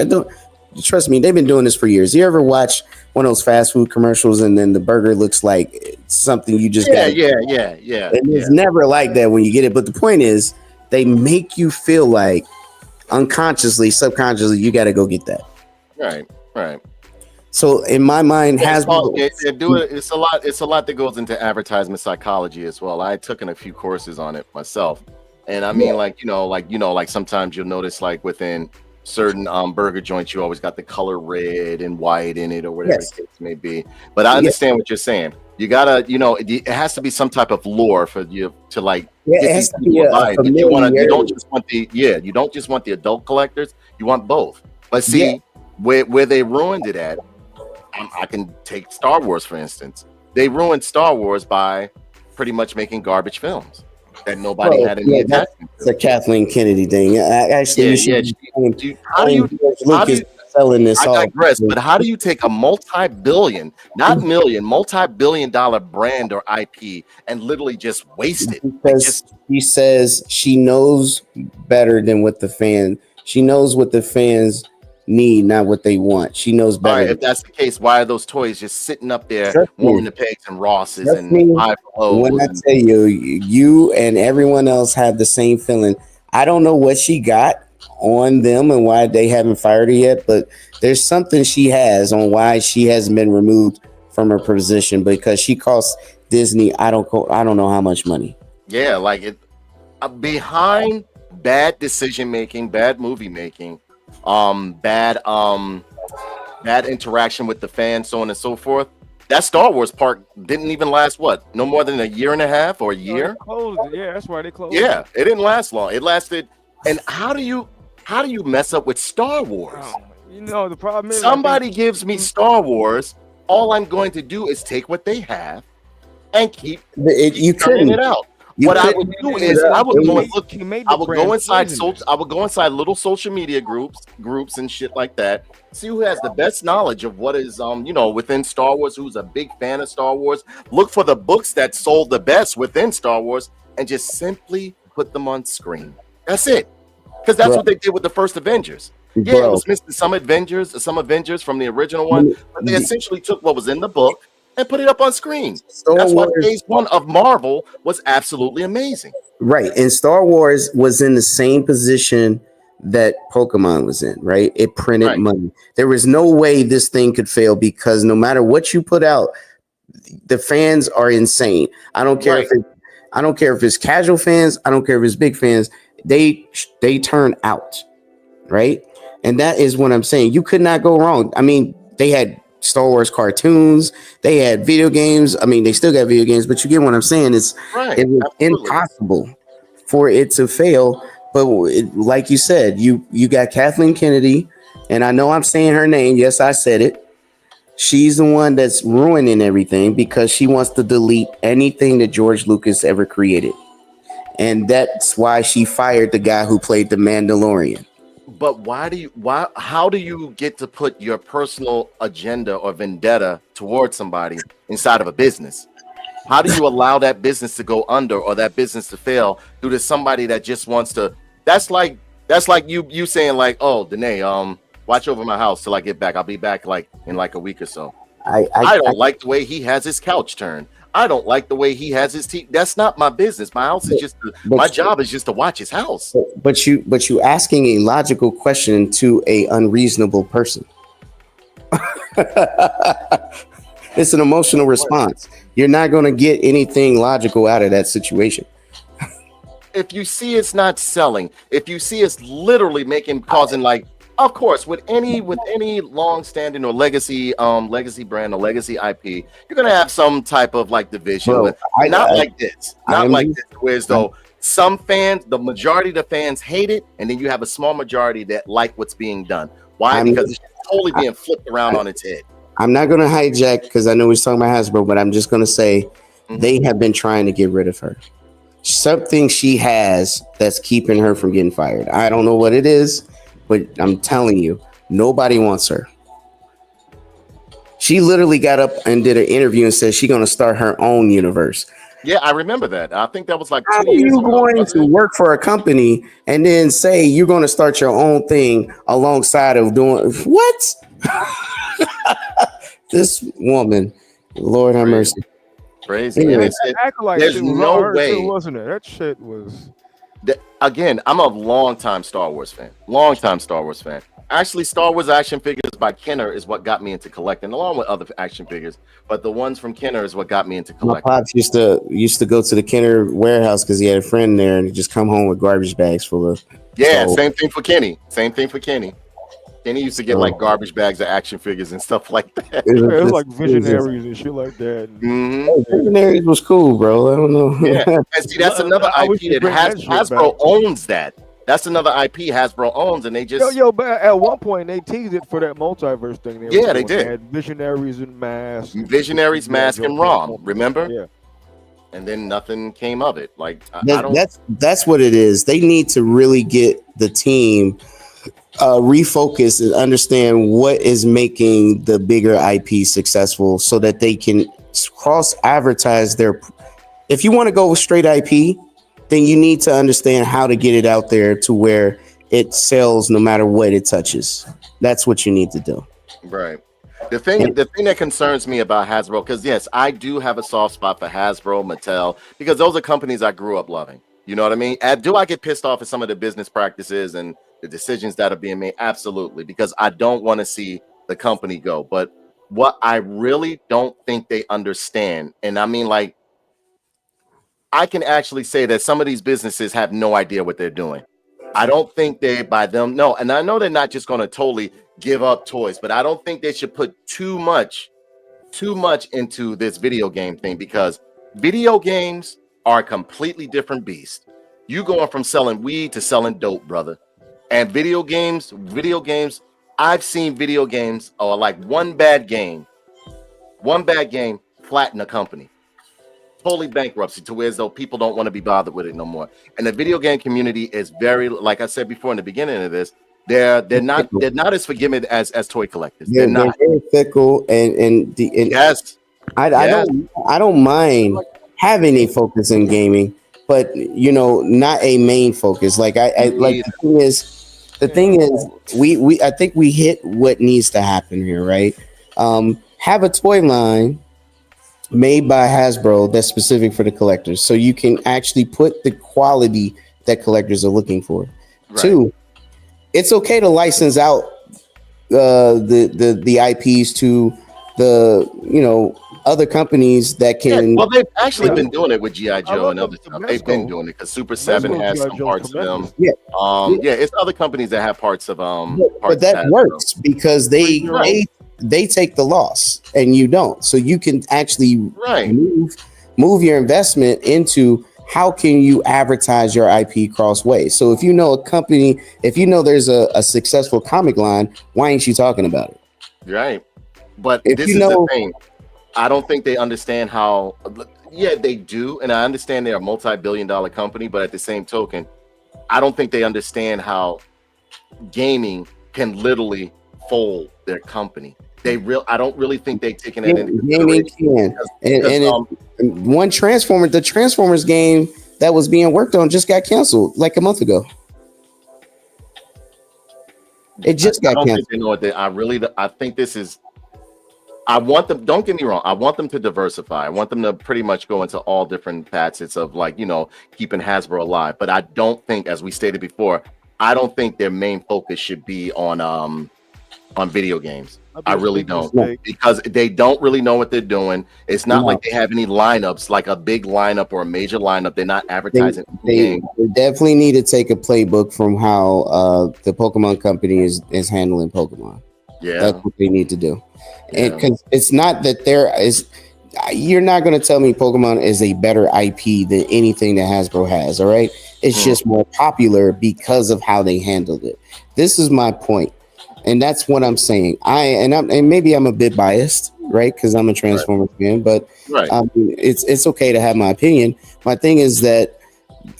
Trust me, they've been doing this for years. You ever watch one of those fast food commercials and then the burger looks like something you just got? Yeah. And it's never like that when you get it. But the point is, they make you feel like unconsciously, subconsciously, you got to go get that. Right. So in my mind, Hasbro, it's a lot. It's a lot that goes into advertisement psychology as well. I took in a few courses on it myself, and I mean, like sometimes you'll notice, like within certain burger joints, you always got the color red and white in it, or whatever the case may be. But I understand what you're saying. You gotta, it has to be some type of lore for you to like. It has to be you don't just want you don't just want the adult collectors. You want both. But see, where they ruined it at. I can take Star Wars, for instance. They ruined Star Wars by pretty much making garbage films. that nobody had any attachment It's a Kathleen Kennedy thing. Actually, to. Yeah, yeah. How do you George how do Lucas you selling this I off. digress, but how do you take a multi-billion, not million, multi-billion-dollar brand or IP and literally just waste it? Because she says she knows better than what the fan. She knows what the fans need, not what they want. She knows All better. right, if that's the case, why are those toys just sitting up there Trust warming me. the pegs and Rosses Trust and me, Five when I Belows? tell you, you and everyone else have the same feeling. I don't know what she got on them and why they haven't fired her yet, but there's something she has on why she hasn't been removed from her position, because she costs Disney I don't know how much money. Yeah, like it behind bad decision making, bad movie making, bad interaction with the fans, so on and so forth. That Star Wars park didn't even last no more than a year and a half or a year. Closed it. Yeah, that's why they closed. Yeah, it didn't last long. It lasted. And how do you mess up with Star Wars? The problem is Somebody gives me Star Wars, all I'm going to do is take what they have and keep turning it out. What I would do is I would go inside little social media groups and shit like that. See who has the best knowledge of what is within Star Wars, who's a big fan of Star Wars. Look for the books that sold the best within Star Wars and just simply put them on screen. That's it. Because that's what they did with the first Avengers. Yeah, it was missing some Avengers from the original one, but they essentially took what was in the book and put it up on screen. That's why phase 1 of Marvel was absolutely amazing. Right. And Star Wars was in the same position that Pokemon was in, right? It printed money. There was no way this thing could fail, because no matter what you put out, the fans are insane. I don't care if it's casual fans, I don't care if it's big fans, they turn out, right? And that is what I'm saying. You could not go wrong. I mean, they had Star Wars cartoons, they had video games. I mean, they still got video games, but you get what I'm saying. It was impossible for it to fail. But like you said, you got Kathleen Kennedy, and I know I'm saying her name. Yes, I said it. She's the one that's ruining everything because she wants to delete anything that George Lucas ever created. And that's why she fired the guy who played the Mandalorian. But how do you get to put your personal agenda or vendetta towards somebody inside of a business? How do you allow that business to go under or that business to fail due to somebody that just wants to? That's like you saying like, oh, Danae, watch over my house till I get back. I'll be back like in like a week or so. I don't like the way he has his couch turned. I don't like the way he has his teeth. That's not my business. My house is my job is just to watch his house. But you asking a logical question to a unreasonable person. It's an emotional response. You're not going to get anything logical out of that situation. If you see it's not selling, if you see it's literally causing like, of course, with any long-standing or legacy brand or legacy IP, you're gonna have some type of like division. Bro, not like this, whereas though some fans, the majority of the fans hate it, and then you have a small majority that like what's being done. Why? Because it's totally being flipped around on its head. I'm not gonna hijack because I know we're talking about Hasbro, but I'm just gonna say they have been trying to get rid of her. Something she has that's keeping her from getting fired. I don't know what it is. But I'm telling you, nobody wants her. She literally got up and did an interview and said she's going to start her own universe. Yeah, I remember that. I think that was like 2 How years are you ago. going to work for a company and then say you're going to start your own thing alongside of doing what? This woman, Lord have mercy. Crazy. Anyway, There's no way, wasn't it? That shit was. Again, I'm a long-time Star Wars fan. Actually, Star Wars action figures by Kenner is what got me into collecting, along with other action figures. But the ones from Kenner is what got me into collecting. My pops used to go to the Kenner warehouse because he had a friend there, and he'd just come home with garbage bags full of. Same thing for Kenny. Kenny used to get like garbage bags of action figures and stuff like that. It was like Visionaries and shit like that. Visionaries was cool, bro. I don't know. Yeah, and see, that's another IP that Hasbro owns. That's another IP Hasbro owns, and they just But at one point they teased it for that multiverse thing. They did. They had Visionaries and Mask. Visionaries, Mask, and ROM. Remember? Yeah. and then nothing came of it. Like I don't. That's what it is. They need to really get the team refocus and understand what is making the bigger IP successful, so that they can cross advertise their. If you want to go with straight IP, then you need to understand how to get it out there to where it sells no matter what it touches. That's what you need to do. Right. The thing that concerns me about Hasbro, because yes, I do have a soft spot for Hasbro, Mattel, because those are companies I grew up loving. You know what I mean? Do I get pissed off at some of the business practices and the decisions that are being made? Absolutely, because I don't want to see the company go. But what I really don't think they understand, and I mean, like, I can actually say that some of these businesses have no idea what they're doing. I don't think they, by them, no, and I know they're not just going to totally give up toys, but I don't think they should put too much into this video game thing, because video games are a completely different beast. You going from selling weed to selling dope, brother. And video games, I've seen video games, or like one bad game flatten a company. Totally bankruptcy, to where as though people don't want to be bothered with it no more. And the video game community is very, like I said before in the beginning of this, they're not as forgiving as toy collectors. They're very fickle, and yes. I don't mind having a focus in gaming, but not a main focus. Like I like the thing is we I think we hit what needs to happen here, right? Have a toy line made by Hasbro that's specific for the collectors, so you can actually put the quality that collectors are looking for. Right. 2, it's okay to license out the IPs to the other companies that can. Yeah, well, they've actually been doing it with G.I. Joe and other stuff. They've been doing it because Super 7 has some parts of them. Yeah. It's other companies that have parts of but that works because they take the loss and you don't, so you can actually move your investment into how can you advertise your IP cross ways. So if a company, there's a successful comic line, why ain't you talking about it? Right. But this is the thing. I don't think they understand how. Yeah, they do, and I understand they're a multi-billion-dollar company, but at the same token, I don't think they understand how gaming can literally fold their company. I don't really think they've taken it into consideration. And one the Transformers game that was being worked on just got canceled like a month ago. It just got canceled. Think they know what I think this is. I want them, don't get me wrong, I want them to diversify. I want them to pretty much go into all different facets of, like, keeping Hasbro alive. But I don't think, as we stated before, I don't think their main focus should be on video games. I really don't, because they don't really know what they're doing. It's not like they have any lineups, like a big lineup or a major lineup. They're not advertising. They definitely need to take a playbook from how the Pokemon company is handling Pokemon. Yeah, that's what they need to do. And because it's not that you're not going to tell me Pokemon is a better IP than anything that Hasbro has. All right, it's just more popular because of how they handled it. This is my point. And that's what I'm saying. And maybe I'm a bit biased, right? Because I'm a Transformers fan, but it's okay to have my opinion. My thing is that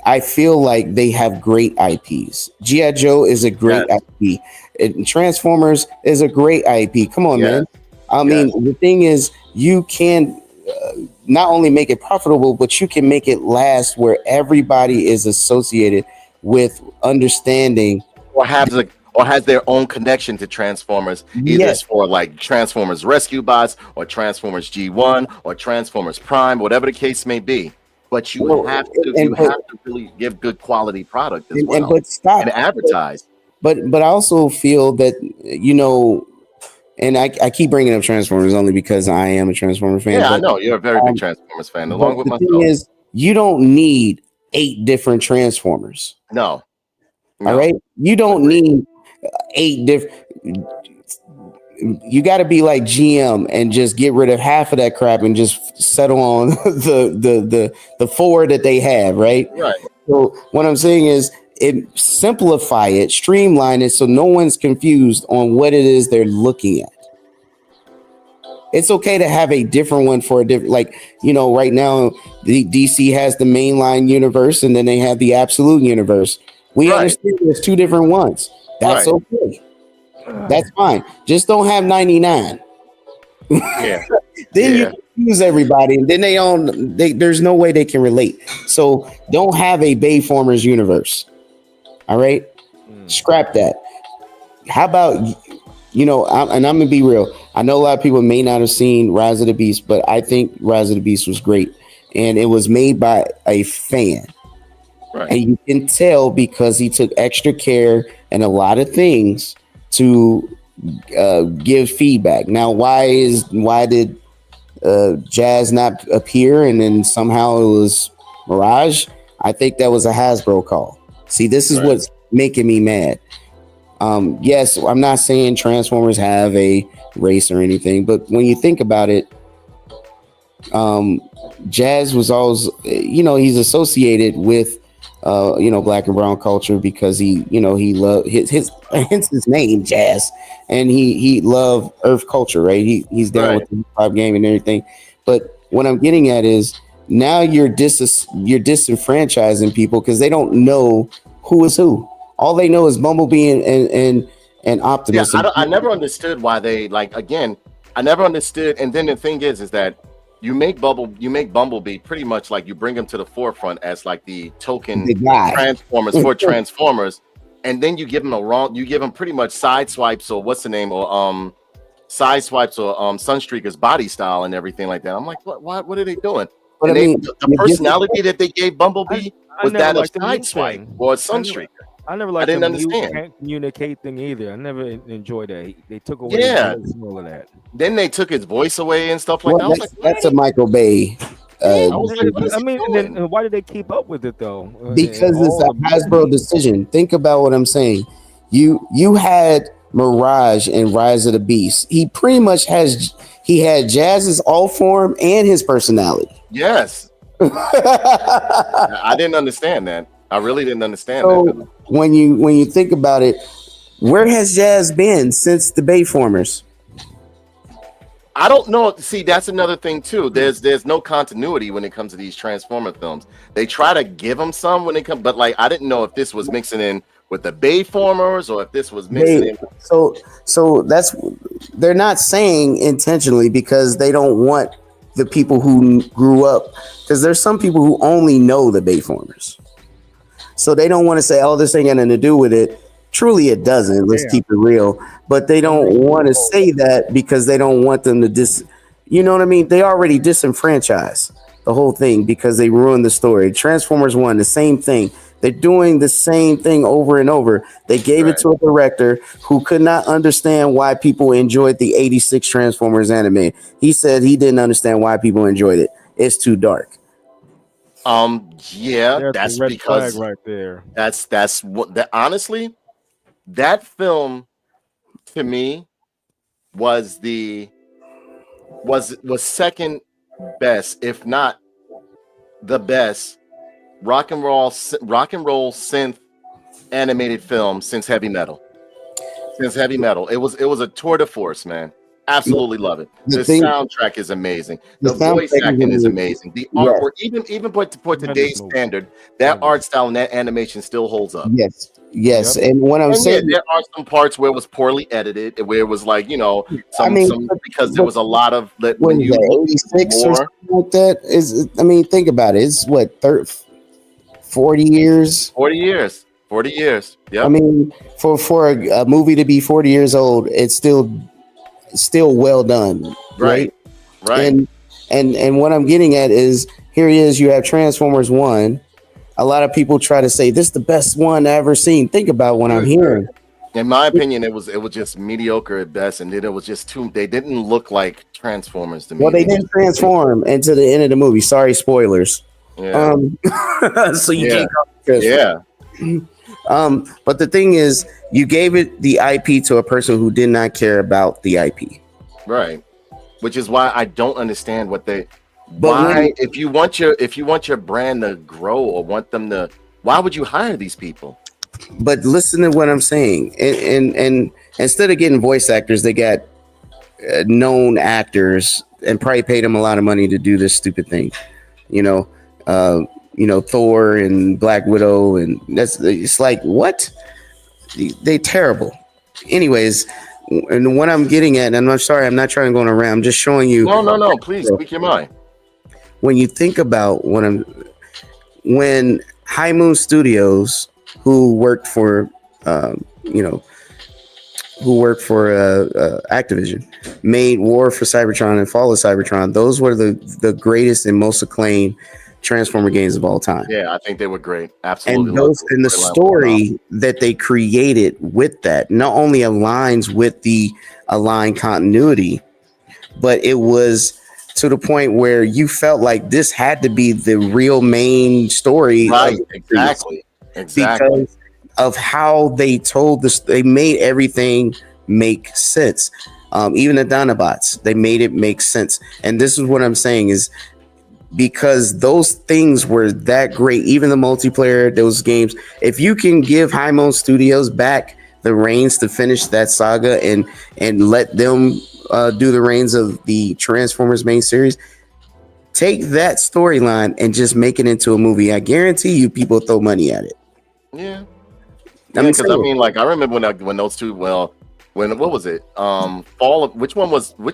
I feel like they have great IPs. G.I. Joe is a great IP. And Transformers is a great IP. Come on, man. I mean, the thing is, you can not only make it profitable, but you can make it last where everybody is associated with understanding or has their own connection to Transformers, either for like Transformers Rescue Bots or Transformers G1 or Transformers Prime, whatever the case may be. But you have to really give good quality product as well and advertise. But I also feel that, and I keep bringing up Transformers only because I am a Transformers fan. Yeah, I know you're a very big Transformers fan, along with myself. The thing is, you don't need 8 different Transformers. No. All right, you don't need 8 different. You got to be like GM and just get rid of half of that crap and just settle on the 4 that they have, right? Right. So what I'm saying is, simplify it, streamline it, so no one's confused on what it is they're looking at. It's okay to have a different one for a different, like, right now the DC has the mainline universe and then they have the absolute universe. We Right. understand there's two different ones. That's Right. okay. That's fine. Just don't have 99. Yeah. Then Yeah. you confuse everybody, and then there's no way they can relate. So don't have a Bayformers universe. All right, scrap that. How about I'm gonna be real. I know a lot of people may not have seen Rise of the Beast, but I think Rise of the Beast was great, and it was made by a fan. Right. And you can tell because he took extra care and a lot of things to give feedback. Now, why did Jazz not appear and then somehow it was Mirage? I think that was a Hasbro call. See, this is what's making me mad. Yes, I'm not saying Transformers have a race or anything, but when you think about it, Jazz was always, he's associated with black and brown culture because he loved hence his name Jazz, and he loved Earth culture, right? He's down with the hip hop game and everything. But what I'm getting at is now you're disenfranchising people because they don't know who is who. All they know is Bumblebee and Optimus. Yeah, I never understood why they I never understood. And then the thing is that you make Bumblebee pretty much like you bring him to the forefront as like the token Transformers for Transformers, and then you give him pretty much side swipes or Sunstreaker's body style and everything like that. I'm like, what are they doing? But the personality that they gave Bumblebee was that of side swipe or Sunstreaker. I never I didn't understand. Communicate thing either. I never enjoyed that. They took away all of that. Then they took his voice away and stuff like that. That's a Michael Bay. Then why did they keep up with it though? Because it's a Hasbro decision. Think about what I'm saying. You had Mirage and Rise of the Beast. He pretty much had Jazz's all form and his personality. Yes. I didn't understand that. I really didn't understand that. When you think about it, where has Jazz been since the Bayformers? I don't know. See, that's another thing too. There's no continuity when it comes to these Transformer films. They try to give them some when they come, but like I didn't know if this was mixing in with the Bayformers or if this was mixing in. So they're not saying intentionally because they don't want the people who grew up, because there's some people who only know the Bayformers. So they don't want to say, oh, this ain't got nothing to do with it. Truly, it doesn't. Let's keep it real. But they don't want to say that because they don't want them to you know what I mean? They already disenfranchise the whole thing because they ruined the story. Transformers 1, the same thing. They're doing the same thing over and over. They gave it to a director who could not understand why people enjoyed the 86 Transformers anime. He said he didn't understand why people enjoyed it. It's too dark. That's because right there. That's what that honestly, that film to me was second best, if not the best rock and roll synth animated film since Heavy Metal. It was a tour de force, man. Absolutely love it. The soundtrack is amazing. The voice acting is amazing. The artwork, even for today's standard, that art style and that animation still holds up. Yes. Yep. And what I'm saying, there are some parts where it was poorly edited, where it was like, because there was a lot of when you 86 or something like that is. I mean, think about it. It's what 40 years. 40 years. Yeah. I mean, for a movie to be 40 years old, it's still well done, right? And what I'm getting at is, here it is, you have Transformers 1. A lot of people try to say this is the best one I've ever seen. Think about what I'm hearing. In my opinion, it was just mediocre at best, and then it was just they didn't look like Transformers to me. Well, they didn't transform into the end of the movie. Sorry, spoilers. Yeah. So you can't call it Transformers. But the thing is, you gave it the IP to a person who did not care about the IP. Right. Which is why I don't understand if you want your brand to grow or want them to, why would you hire these people? But listen to what I'm saying. And instead of getting voice actors, they got known actors and probably paid them a lot of money to do this stupid thing. You know, Thor and Black Widow, and it's like, what? They terrible. Anyways, and what I'm getting at, and I'm sorry, I'm not trying to go on a rant. I'm just showing you. No. Please speak your mind. When you think about when High Moon Studios, who worked for Activision, made War for Cybertron and Fall of Cybertron. Those were the greatest and most acclaimed Transformer games of all time. Yeah, I think they were great. Absolutely. And the story that they created with that not only aligns with the aligned continuity, but it was to the point where you felt like this had to be the real main story. Right, exactly. Because of how they told this, they made everything make sense. Even the Dinobots, they made it make sense. And this is what I'm saying is because those things were that great, even the multiplayer, those games, if you can give High Moon Studios back the reins to finish that saga and let them do the reins of the Transformers main series, take that storyline and just make it into a movie. I guarantee you people throw money at it. Yeah. Because I mean, like, I remember when those two, what was it? Which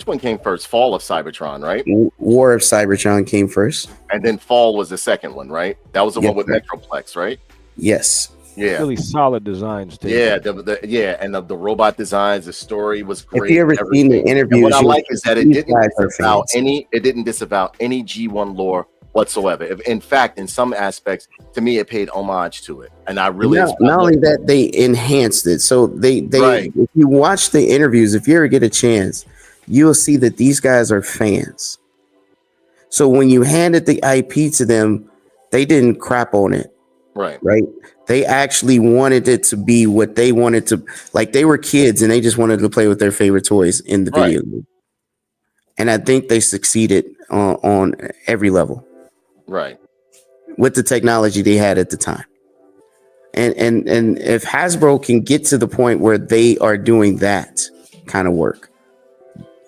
one came first? Fall of Cybertron, right? War of Cybertron came first. And then Fall was the second one, right? That was the one with Metroplex, right? Yes. Yeah. Really solid designs too. Yeah, and the robot designs, the story was great. If you ever seen the interviews, what I like is that it didn't disavow any G1 lore whatsoever. In fact, in some aspects, to me, it paid homage to it, and I really not only that, they enhanced it. So they right. If you watch the interviews, if you ever get a chance, you'll see that these guys are fans. So when you handed the IP to them, they didn't crap on it. Right. They actually wanted it to be what they wanted to. Like, they were kids and they just wanted to play with their favorite toys in the video game. And I think they succeeded on every level. Right. With the technology they had at the time. And if Hasbro can get to the point where they are doing that kind of work,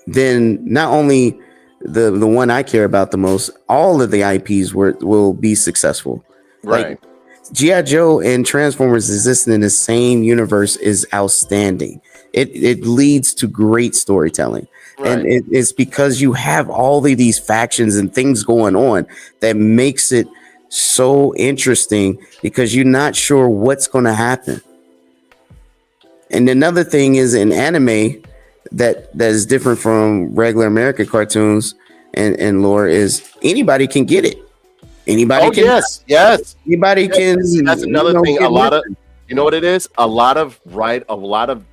then not only the one I care about the most, all of the IPs will be successful. Right. Like, G.I. Joe and Transformers existing in the same universe is outstanding. It leads to great storytelling. Right. And it's because you have all of these factions and things going on that makes it so interesting, because you're not sure what's going to happen. And another thing is, in anime that is different from regular American cartoons and lore, is anybody can get it. Anybody can. Yes. Anybody can. That's another thing. A lot of, you know what it is? A lot of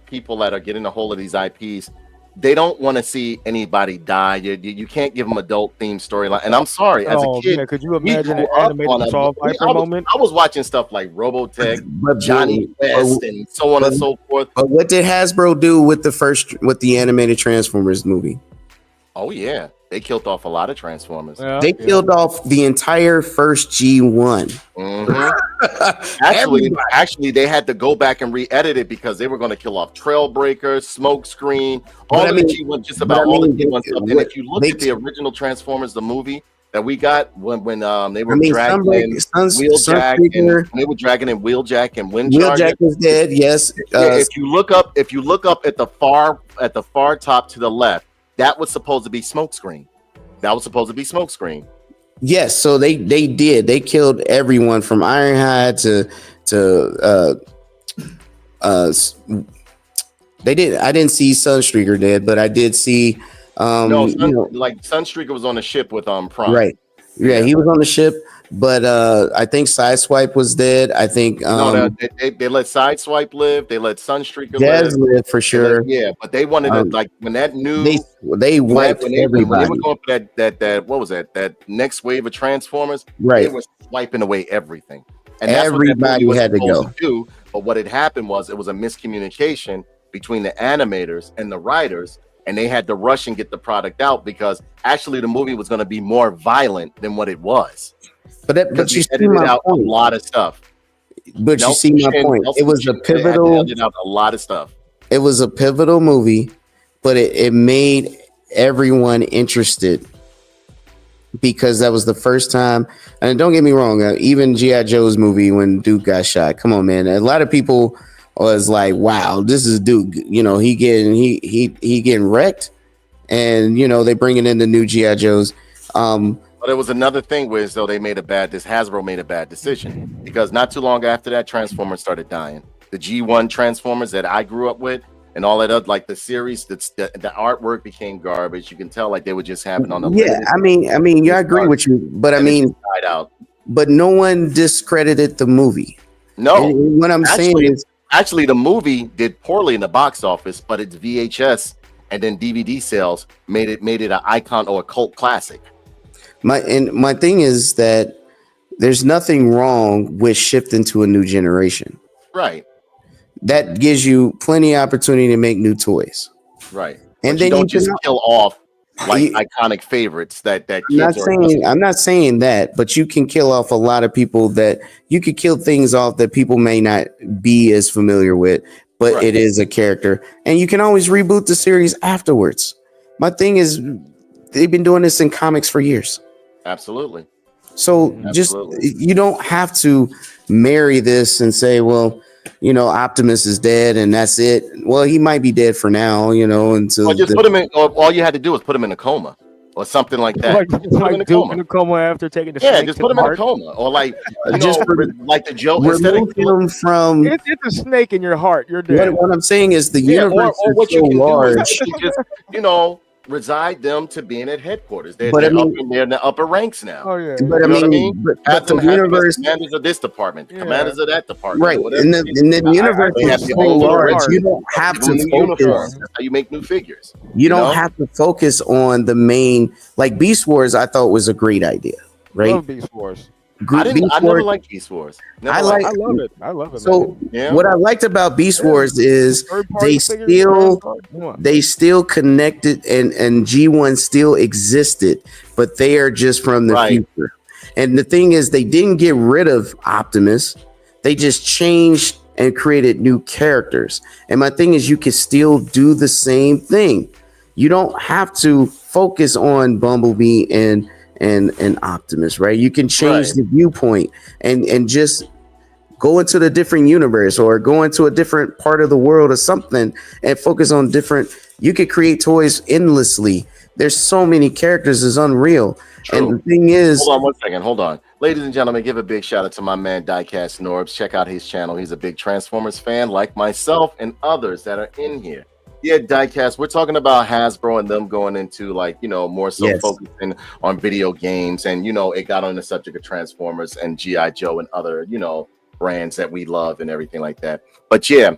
people that are getting a hold of these IPs, they don't want to see anybody die. You can't give them adult themed storyline. And I'm sorry, as a kid, could you imagine an animated Saw Viper moment? I was watching stuff like Robotech, Johnny Quest, and so on and so forth. But what did Hasbro do with the animated Transformers movie? Oh yeah, they killed off a lot of Transformers. Yeah, they killed off the entire first G1. Mm-hmm. actually, they had to go back and re-edit it because they were going to kill off Trailbreaker, Smokescreen, all the G1, just about all the G1 stuff. And if you look at the original Transformers, the movie that we got when they were dragging in Wheeljack, and they were dragging in Wheeljack and Windcharger. Wheeljack was dead. Yes. If you look up at the far top to the left, that was supposed to be Smokescreen. Yes, so they did. They killed everyone from Ironhide to they did. I didn't see Sunstreaker dead, but I did see Sunstreaker was on the ship with Prime. Right. Yeah, he was on the ship. But I think Sideswipe was dead. I think they let Sideswipe live. They let Sunstreaker live for sure. But they wanted to, like, when that new they wiped everybody. When they were going for that what was that next wave of Transformers? Right, they were wiping away everything, and everybody had to go. But what had happened was it was a miscommunication between the animators and the writers, and they had to rush and get the product out because actually the movie was going to be more violent than what it was. But you see my out point. A lot of stuff. But you see my point. It was a pivotal. A lot of stuff. It was a pivotal movie but it made everyone interested because that was the first time. And don't get me wrong, even G.I. Joe's movie when Duke got shot. Come on, man. A lot of people was like, "Wow, this is Duke." You know, he getting wrecked, and you know they bringing in the new G.I. Joes. But it was another thing where though Hasbro made a bad decision because not too long after that, Transformers started dying. The G1 Transformers that I grew up with and all that other, like the series, the artwork became garbage. You can tell like they were just happening on the I mean, yeah, I agree with you, but I mean, died out. But no one discredited the movie. No, and what I'm saying is actually the movie did poorly in the box office, but its VHS and then DVD sales made it an icon or a cult classic. My thing is that there's nothing wrong with shifting to a new generation. Right. That gives you plenty of opportunity to make new toys. Right. And but then you don't just kill off like iconic favorites that I'm not saying that, but you can kill off a lot of people that you could kill things off that people may not be as familiar with, but it is a character. And you can always reboot the series afterwards. My thing is they've been doing this in comics for years. Absolutely. So just you don't have to marry this and say, well, you know, Optimus is dead and that's it. Well, he might be dead for now, you know, until put him in. All you had to do was put him in a coma or something like that. Like Duke in a coma after taking the snake just put him in a coma or like like the Joe. Remove him from. It's a snake in your heart. You're dead. What I'm saying is the universe or is so large. Just reside them to being at headquarters. They're they're in the upper ranks now. Oh yeah. But I mean, but the universe, commanders of this department, commanders of that department, right? And the universe is so large. You don't have to focus. That's how you make new figures. You don't have to focus on the main. Like Beast Wars, I thought was a great idea. Right? Love Beast Wars. I never liked Beast Wars. I love it. I love it. So what I liked about Beast Wars is they still connected and G1 still existed, but they are just from the future. And the thing is, they didn't get rid of Optimus. They just changed and created new characters. And my thing is, you can still do the same thing. You don't have to focus on Bumblebee and Optimus, right? You can change the viewpoint and just go into the different universe or go into a different part of the world or something and focus on different. You could create toys endlessly. There's so many characters, it's unreal. True. And the thing is, hold on 1 second. Hold on, ladies and gentlemen, give a big shout out to my man Diecast Norbs. Check out his channel. He's a big Transformers fan, like myself and others that are in here. Yeah, Diecast, we're talking about Hasbro and them going into more so focusing on video games, and it got on the subject of Transformers and G.I. Joe and other brands that we love and everything like that. But yeah,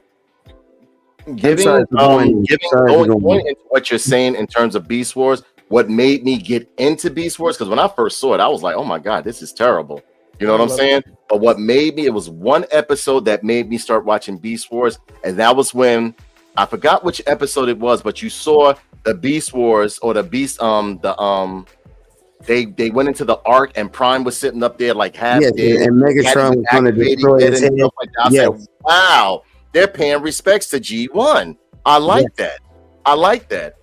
going into what you're saying in terms of Beast Wars, what made me get into Beast Wars, because when I first saw it, I was like, oh my god, this is terrible. You know what I'm saying? But what made me, it was one episode that made me start watching Beast Wars, and that was when I forgot which episode it was, but you saw the Beast Wars or the Beast they went into the Ark and Prime was sitting up there like half dead, and Megatron was going to destroy his head. Like I said, wow, they're paying respects to G1. I like that. I like that.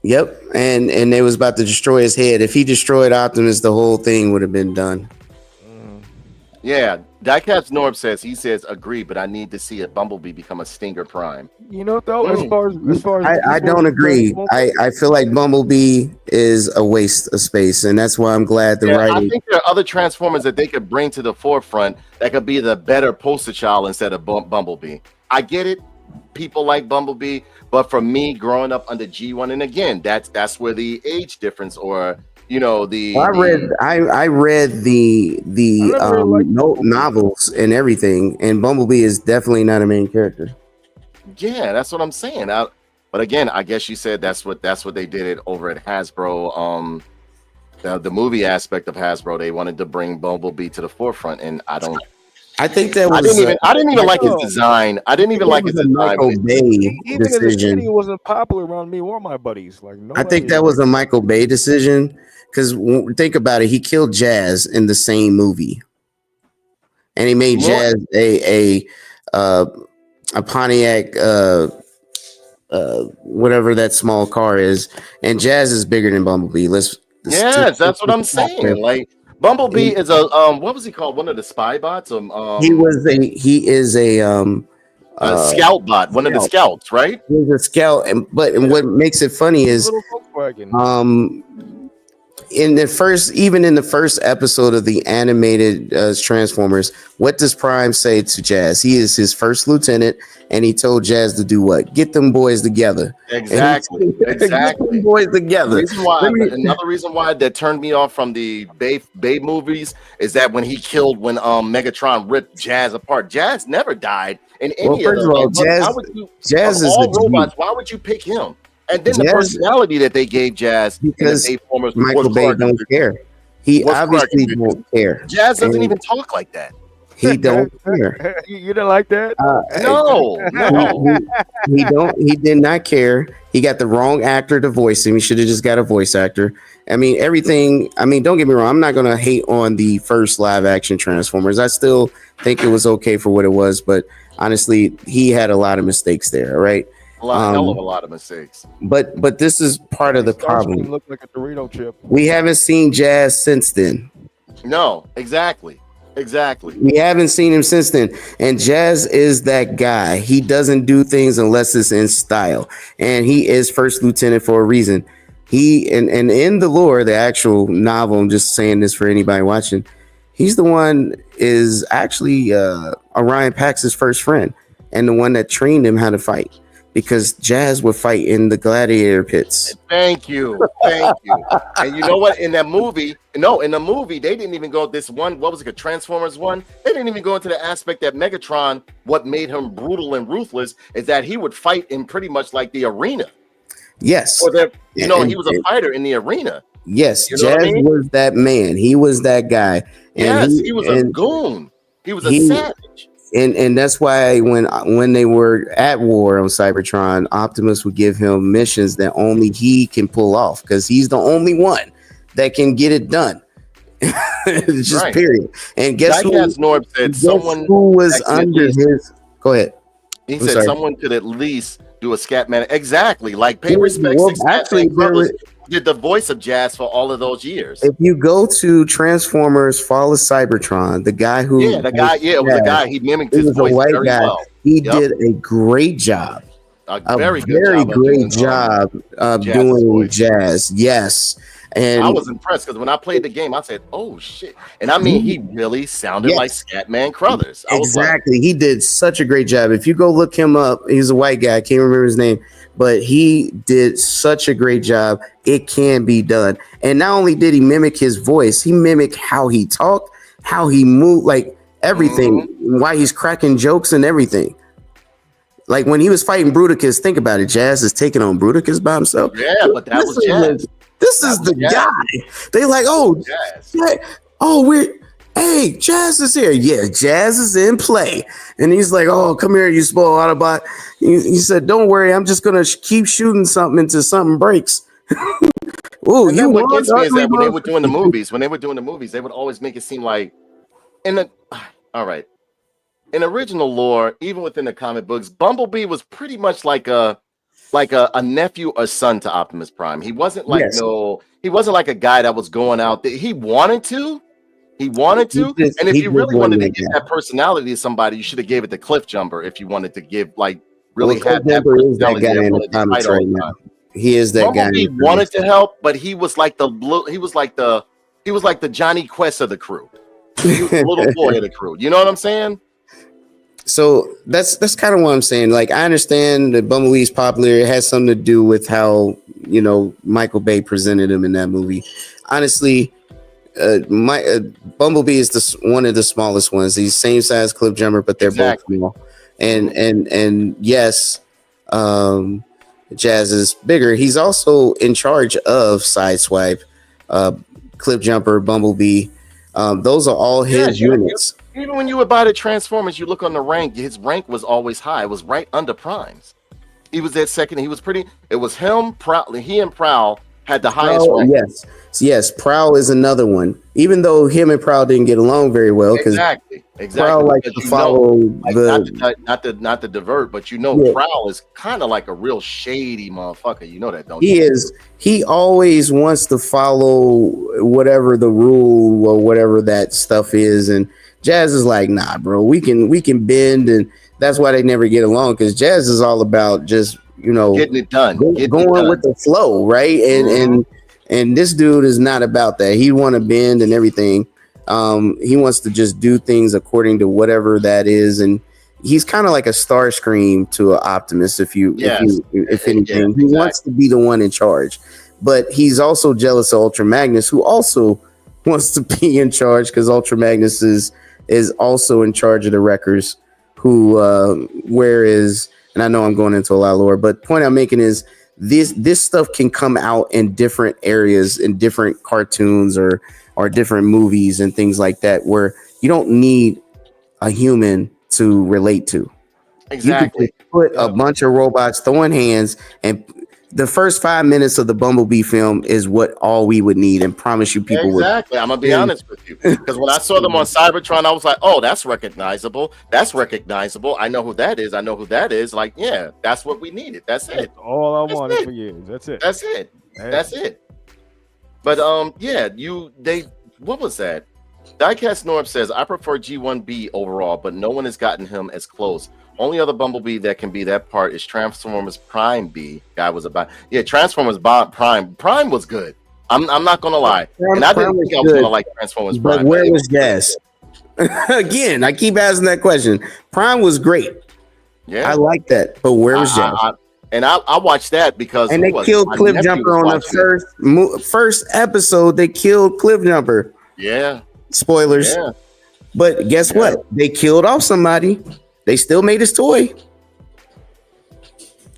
Yep, and they was about to destroy his head. If he destroyed Optimus, the whole thing would have been done. Yeah, Diecast Norb says agree, but I need to see a Bumblebee become a Stinger Prime. Though, as far as I don't agree. I feel like Bumblebee is a waste of space, and that's why I'm glad the writing. I think there are other Transformers that they could bring to the forefront that could be the better poster child instead of Bumblebee. I get it, people like Bumblebee, but for me, growing up under G1, and again, that's where the age difference or I read the novels and everything, and Bumblebee is definitely not a main character. Yeah, that's what I'm saying. But again, I guess you said that's what they did it over at Hasbro. The movie aspect of Hasbro, they wanted to bring Bumblebee to the forefront, and I think that was. I didn't even like his design. I didn't even like his design. Michael Bay decision. He wasn't popular around me or my buddies. I think that was a Michael Bay decision. Because think about it, he killed Jazz in the same movie, and he made Jazz a Pontiac whatever that small car is, and Jazz is bigger than Bumblebee. Yes, that's what I'm saying. Like Bumblebee is a what was he called? One of the spy bots? He is A scout bot, one of the scouts, right? he's a scout, and what makes it funny is Little Volkswagen. in the first episode of the animated Transformers, what does Prime say to Jazz? He is his first lieutenant, and he told Jazz to do what? Get them boys together. Exactly. Get them boys together. Another reason why that turned me off from the Babe movies is that when Megatron ripped Jazz apart, Jazz never died in any of them. Jazz is all robots. Why would you pick him? And then the personality that they gave Jazz because Michael Bay don't care. He obviously don't care. Jazz doesn't even talk like that. He don't care. You didn't like that? No. He did not care. He got the wrong actor to voice him. He should have just got a voice actor. I mean, everything. I mean, don't get me wrong. I'm not gonna hate on the first live action Transformers. I still think it was okay for what it was, but honestly, he had a lot of mistakes there. Right. A lot of mistakes. But this is part of the problem. Look like a Dorito chip. We haven't seen Jazz since then. No, exactly. We haven't seen him since then. And Jazz is that guy. He doesn't do things unless it's in style. And he is first lieutenant for a reason. He and in the lore, the actual novel, I'm just saying this for anybody watching, he's the one is actually Orion Pax's first friend and the one that trained him how to fight. Because Jazz would fight in the gladiator pits. Thank you. And you know what? In the movie, they didn't even go this one. What was it? A Transformers one? They didn't even go into the aspect that Megatron, what made him brutal and ruthless, is that he would fight in pretty much like the arena. Yes. Or that, he was a fighter in the arena. Yes, Jazz was that man. He was that guy. And he was a goon. He was a savage. And that's why when they were at war on Cybertron, Optimus would give him missions that only he can pull off because he's the only one that can get it done. Just right. Period. And guess who was under his? Go ahead. He said someone could at least do a Scatman. Exactly. Like pay respect. Actually, did the voice of Jazz for all of those years. If you go to Transformers Fall of Cybertron, the guy who it was a guy, he mimicked his voice very well. He did a great job. A very great job of doing Jazz. Yes. And I was impressed because when I played the game, I said, "Oh shit!" And I mean, he really sounded like Scatman Crothers. Exactly, he did such a great job. If you go look him up, he's a white guy. I can't remember his name, but he did such a great job. It can be done. And not only did he mimic his voice, he mimicked how he talked, how he moved, like everything. Why he's cracking jokes and everything. Like when he was fighting Bruticus, think about it. Jazz is taking on Bruticus by himself. Yeah, but that was Jazz. This is the guy. They like, Jazz is here. Yeah, Jazz is in play. And he's like, oh, come here, you spoiled Autobot. He said, don't worry, I'm just gonna keep shooting something until something breaks. Ooh, what gets me is that when they were doing the movies, they would always make it seem like all right. In original lore, even within the comic books, Bumblebee was pretty much like a nephew or son to Optimus Prime. He wasn't like he wasn't like a guy that was going out there. He wanted to. And if you really wanted to give that personality to somebody, you should have gave it to Cliff Jumper if you wanted to give have that personality guy in the comics right now. He is that guy. He wanted to help, but he was like the Johnny Quest of the crew. He was the little boy of the crew. You know what I'm saying? So that's kind of what I'm saying. Like, I understand that Bumblebee's popular. It has something to do with how, Michael Bay presented him in that movie. Honestly, Bumblebee is one of the smallest ones. He's same size Cliff Jumper, but they're both small. And yes, Jazz is bigger. He's also in charge of Sideswipe, Cliff Jumper, Bumblebee. Those are all his units. Even when you would buy the Transformers, you look on the rank, his rank was always high. It was right under Prime's. He was at second. He was pretty. It was him, Prowl. He and Prowl had the highest Prowl, rank. yes. Prowl is another one. Even though him and Prowl didn't get along very well, because Exactly. Prowl likes to follow not to divert, but Yeah. Prowl is kind of like a real shady motherfucker. You know that, don't He you? is. He always wants to follow whatever the rule or whatever that stuff is, and Jazz is like, nah, bro, we can bend, and that's why they never get along, because Jazz is all about just Getting it done, going with the flow, right? And this dude is not about that. He want to bend and everything. He wants to just do things according to whatever that is, and he's kind of like a Starscream to an Optimus. If anything, he wants to be the one in charge, but he's also jealous of Ultra Magnus, who also wants to be in charge, because Ultra Magnus is also in charge of the Wreckers. Whereas, and I know I'm going into a lot of lore, but point I'm making is this stuff can come out in different areas, in different cartoons or different movies and things like that, where you don't need a human to relate to. Exactly. You can put a bunch of robots throwing hands, and the first 5 minutes of the Bumblebee film is what all we would need, and promise you people would. Exactly. I'm gonna be honest with you, because when I saw them on Cybertron, I was like, oh, that's recognizable. I know who that is. Like, yeah, that's what we needed. That's it. All I wanted for years. That's it. That's it. But what was that? Diecast Norb says, I prefer G1B overall, but no one has gotten him as close. Only other Bumblebee that can be that part is Transformers Prime B. Guy was about Transformers Prime. Prime was good. I'm not gonna lie, and I didn't think I was gonna like Transformers Prime. But where was Gas? Again, I keep asking that question. Prime was great. Yeah, I like that, but where was Gas? I watched that because they killed Cliffjumper on the first episode. They killed Cliffjumper. Yeah. Spoilers. Yeah. But guess what? They killed off somebody. They still made his toy.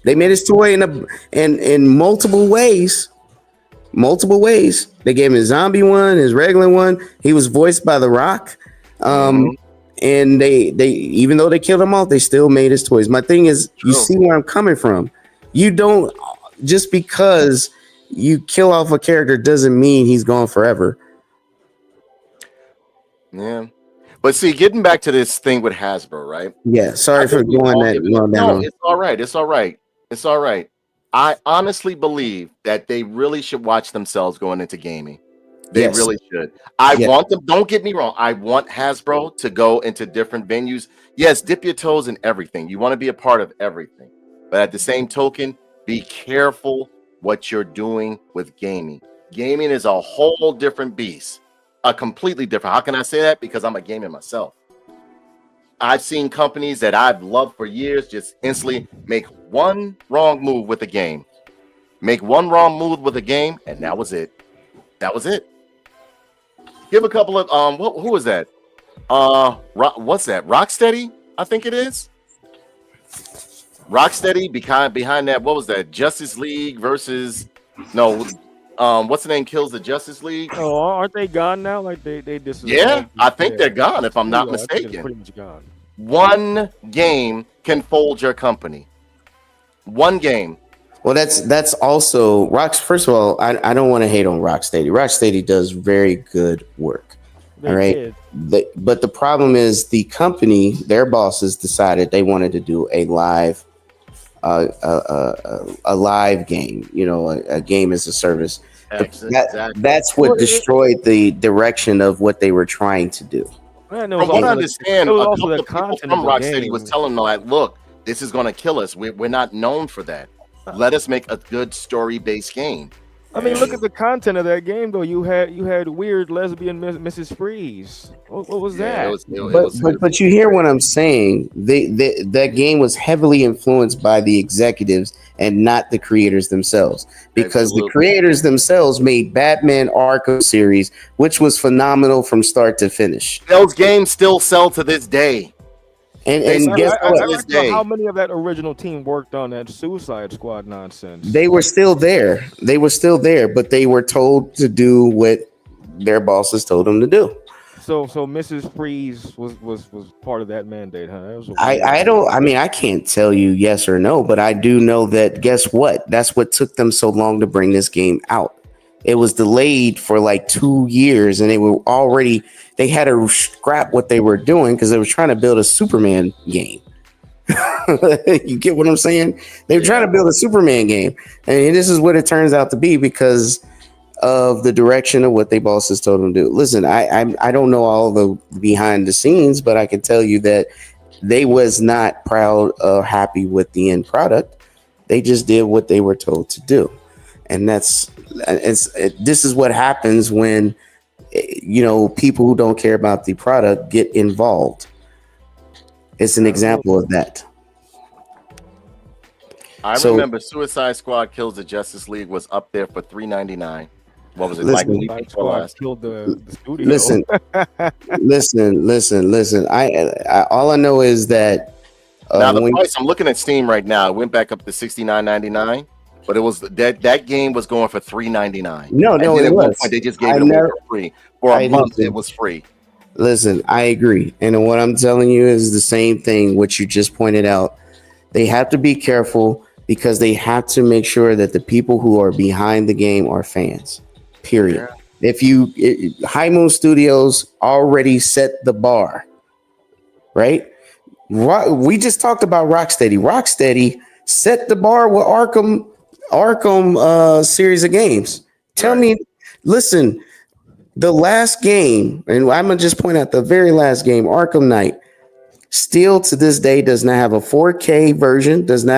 They made his toy in multiple ways. They gave him his zombie one, his regular one. He was voiced by The Rock. And they even though they killed him off, they still made his toys. My thing is, you see where I'm coming from. You don't, just because you kill off a character doesn't mean he's gone forever. Yeah. But see, getting back to this thing with Hasbro, right? Yeah, sorry for going that. No, it's all right. I honestly believe that they really should watch themselves going into gaming. They really should. I want them, don't get me wrong, I want Hasbro to go into different venues. Yes, dip your toes in everything. You want to be a part of everything. But at the same token, be careful what you're doing with gaming. Gaming is a whole different beast. A completely different. How can I say that? Because I'm a gamer myself. I've seen companies that I've loved for years just instantly make one wrong move with a game. And that was it. Give a couple of who is that? What's that? Rocksteady? I think it is. Rocksteady behind that. What was that? Justice League versus what's the name? Kills the Justice League. Oh, aren't they gone now? Like they I think they're gone. If I'm not mistaken, pretty much gone. One game can fold your company. One game. Well, that's also Rocks. First of all, I don't want to hate on Rocksteady. Rocksteady does very good work. All right, but the problem is the company, their bosses decided they wanted to do a live game, a game as a service. That's what destroyed the direction of what they were trying to do. From what I understand, a couple of people from Rocksteady was telling them, like, look, this is going to kill us. We're not known for that. Let us make a good story-based game. I mean, look at the content of that game, though. You had weird lesbian Mrs. Freeze. What was that? But you hear what I'm saying? That game was heavily influenced by the executives and not the creators themselves, because the creators themselves made Batman Arkham series, which was phenomenal from start to finish. Those games still sell to this day. And guess what? How many of that original team worked on that Suicide Squad nonsense? They were still there, but they were told to do what their bosses told them to do. So Mrs. Freeze was part of that mandate, huh? I can't tell you yes or no, but I do know that, guess what? That's what took them so long to bring this game out. It was delayed for like 2 years, and they had to scrap what they were doing because they were trying to build a Superman game. You get what I'm saying? They were trying to build a Superman game, and this is what it turns out to be because of the direction of what they bosses told them to do. Listen, I don't know all the behind the scenes, but I can tell you that they was not proud or happy with the end product. They just did what they were told to do, and this is what happens when people who don't care about the product get involved. It's an example of that. I remember Suicide Squad Kills the Justice League was up there for $3.99. What was it like? Killed the studio. Listen. I all I know is that now the price. I'm looking at Steam right now. It went back up to $69.99, but it was that game was going for $3.99. No, it was. They just gave it away for free for a month. It was free. Listen, I agree, and what I'm telling you is the same thing. What you just pointed out, they have to be careful because they have to make sure that the people who are behind the game are fans. Period. Yeah. High Moon Studios already set the bar, right? We just talked about Rocksteady. Rocksteady set the bar with Arkham series of games. Tell me, listen, the last game, and I'm gonna just point out the very last game, Arkham Knight, still to this day does not have a 4K version, doesn't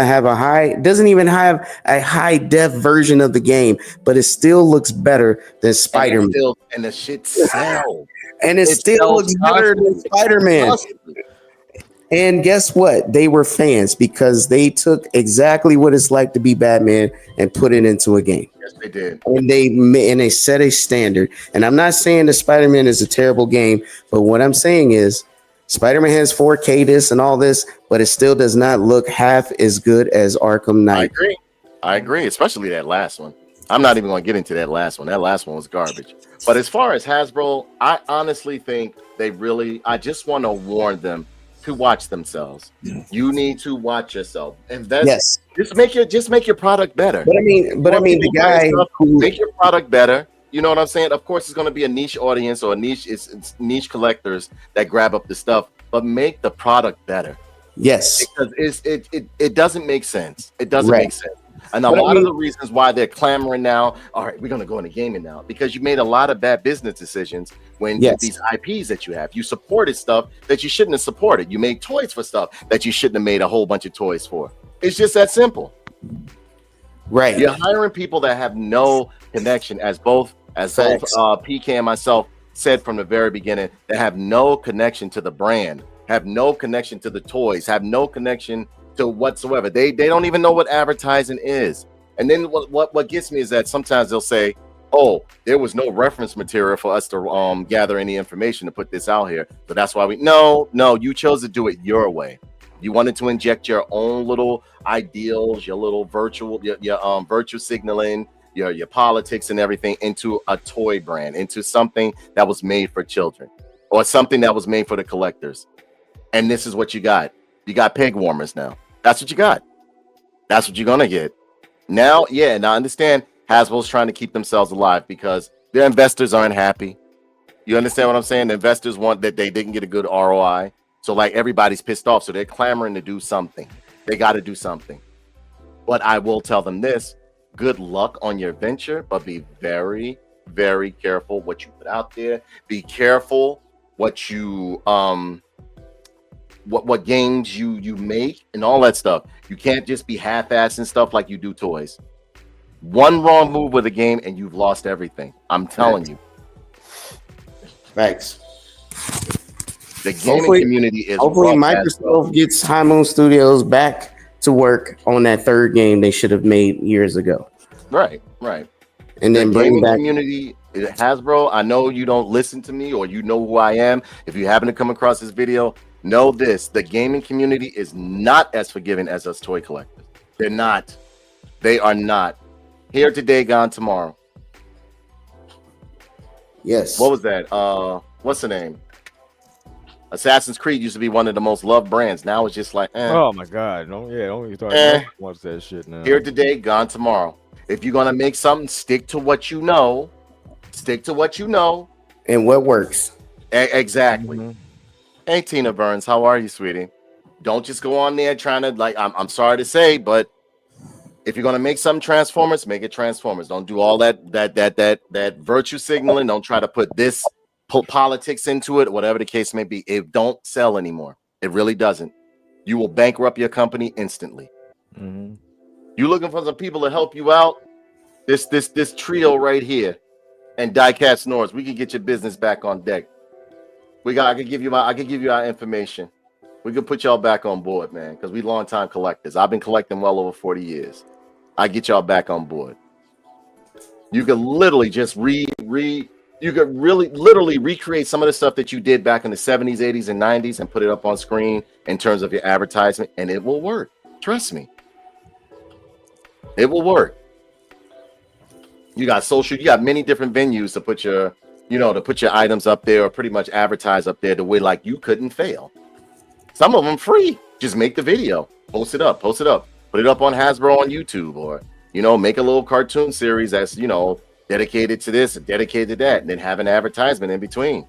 even have a high def version of the game, but it still looks better than Spider-Man. And the shit sells. And it still looks better than Spider-Man. And guess what? They were fans because they took exactly what it's like to be Batman and put it into a game. Yes, they did. And they set a standard. And I'm not saying that Spider-Man is a terrible game, but what I'm saying is Spider-Man has 4K this and all this, but it still does not look half as good as Arkham Knight. I agree, especially that last one. I'm not even going to get into that last one. That last one was garbage. But as far as Hasbro, I honestly think I just want to warn them to watch themselves. You need to watch yourself. Invest. Yes. Just make your product better. But I mean, the guy who make your product better. You know what I'm saying? Of course, it's going to be a niche audience or it's niche collectors that grab up the stuff, but make the product better. Yes, because it doesn't make sense. It doesn't make sense. And a lot of the reasons why they're clamoring now, all right, we're going to go into gaming now, because you made a lot of bad business decisions when these IPs that you have. You supported stuff that you shouldn't have supported. You made toys for stuff that you shouldn't have made a whole bunch of toys for. It's just that simple. Right. You're hiring people that have no connection, as both PK and myself said from the very beginning, that have no connection to the brand, have no connection to the toys, have no connection to whatsoever. They don't even know what advertising is. And then what gets me is that sometimes they'll say, oh, there was no reference material for us to gather any information to put this out here, so that's why no, you chose to do it your way. You wanted to inject your own little ideals, your little virtual signaling, your politics and everything into a toy brand, into something that was made for children or something that was made for the collectors. And this is what you got. You got peg warmers now. That's what you got. That's what you're going to get. Now, now I understand Hasbro's trying to keep themselves alive because their investors aren't happy. You understand what I'm saying? The investors want that they didn't get a good ROI. So like everybody's pissed off. So they're clamoring to do something. They got to do something. But I will tell them this. Good luck on your venture, but be very, very careful what you put out there. Be careful what you what games you make and all that stuff. You can't just be half-assing stuff like you do toys. One wrong move with a game and you've lost everything. I'm telling you. Thanks. The gaming community is hopefully Microsoft gets High Moon Studios back to work on that third game they should have made years ago. Right. And then bring back community. Hasbro, I know you don't listen to me or you know who I am. If you happen to come across this video, know this: the gaming community is not as forgiving as us toy collectors. They're not. They are not. Here today, gone tomorrow. Yes. What was that? What's the name? Assassin's Creed used to be one of the most loved brands. Now it's just like, Oh my God! Don't even start. Eh. Watch that shit now. Here today, gone tomorrow. If you're gonna make something, stick to what you know. Stick to what you know. And what works. Exactly. Mm-hmm. Hey, Tina Burns, how are you, sweetie? Don't just go on there trying to like. I'm sorry to say, but if you're gonna make some Transformers, make it Transformers. Don't do all that virtue signaling. Don't try to put this politics into it, whatever the case may be. It don't sell anymore. It really doesn't. You will bankrupt your company instantly. Mm-hmm. You looking for some people to help you out? This trio right here, and Diecast Snores. We can get your business back on deck. I could give you our information. We could put y'all back on board, man, because we long time collectors. I've been collecting well over 40 years. I get y'all back on board. You could literally just literally recreate some of the stuff that you did back in the 70s, 80s, and 90s and put it up on screen in terms of your advertisement, and it will work. Trust me. It will work. You got many different venues to put your items up there or pretty much advertise up there the way like you couldn't fail. Some of them free. Just make the video, post it up, put it up on Hasbro on YouTube, or make a little cartoon series that's dedicated to this and dedicated to that, and then have an advertisement in between.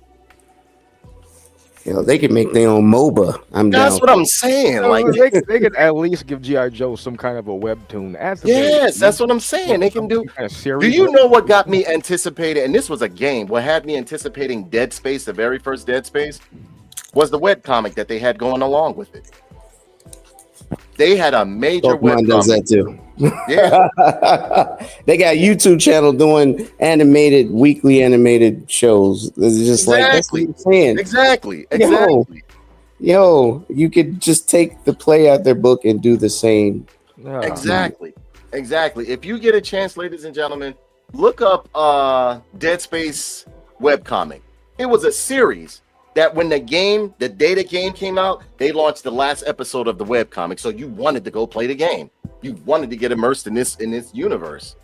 They could make their own MOBA. That's what I'm saying. Like they could at least give G.I. Joe some kind of a webtoon. Yes, that's what I'm saying. They can do. Do you know what got me anticipated? And this was a game. What had me anticipating Dead Space, the very first Dead Space, was the webcomic that they had going along with it. They had a major Pokemon does that too. Yeah. They got a YouTube channel doing weekly animated shows. It's just like that's what I'm saying. Exactly. Yo, you could just take the play out their book and do the same. Exactly. If you get a chance, ladies and gentlemen, look up Dead Space webcomic. It was a series that when the game came out, they launched the last episode of the webcomic. So you wanted to go play the game. You wanted to get immersed in this universe.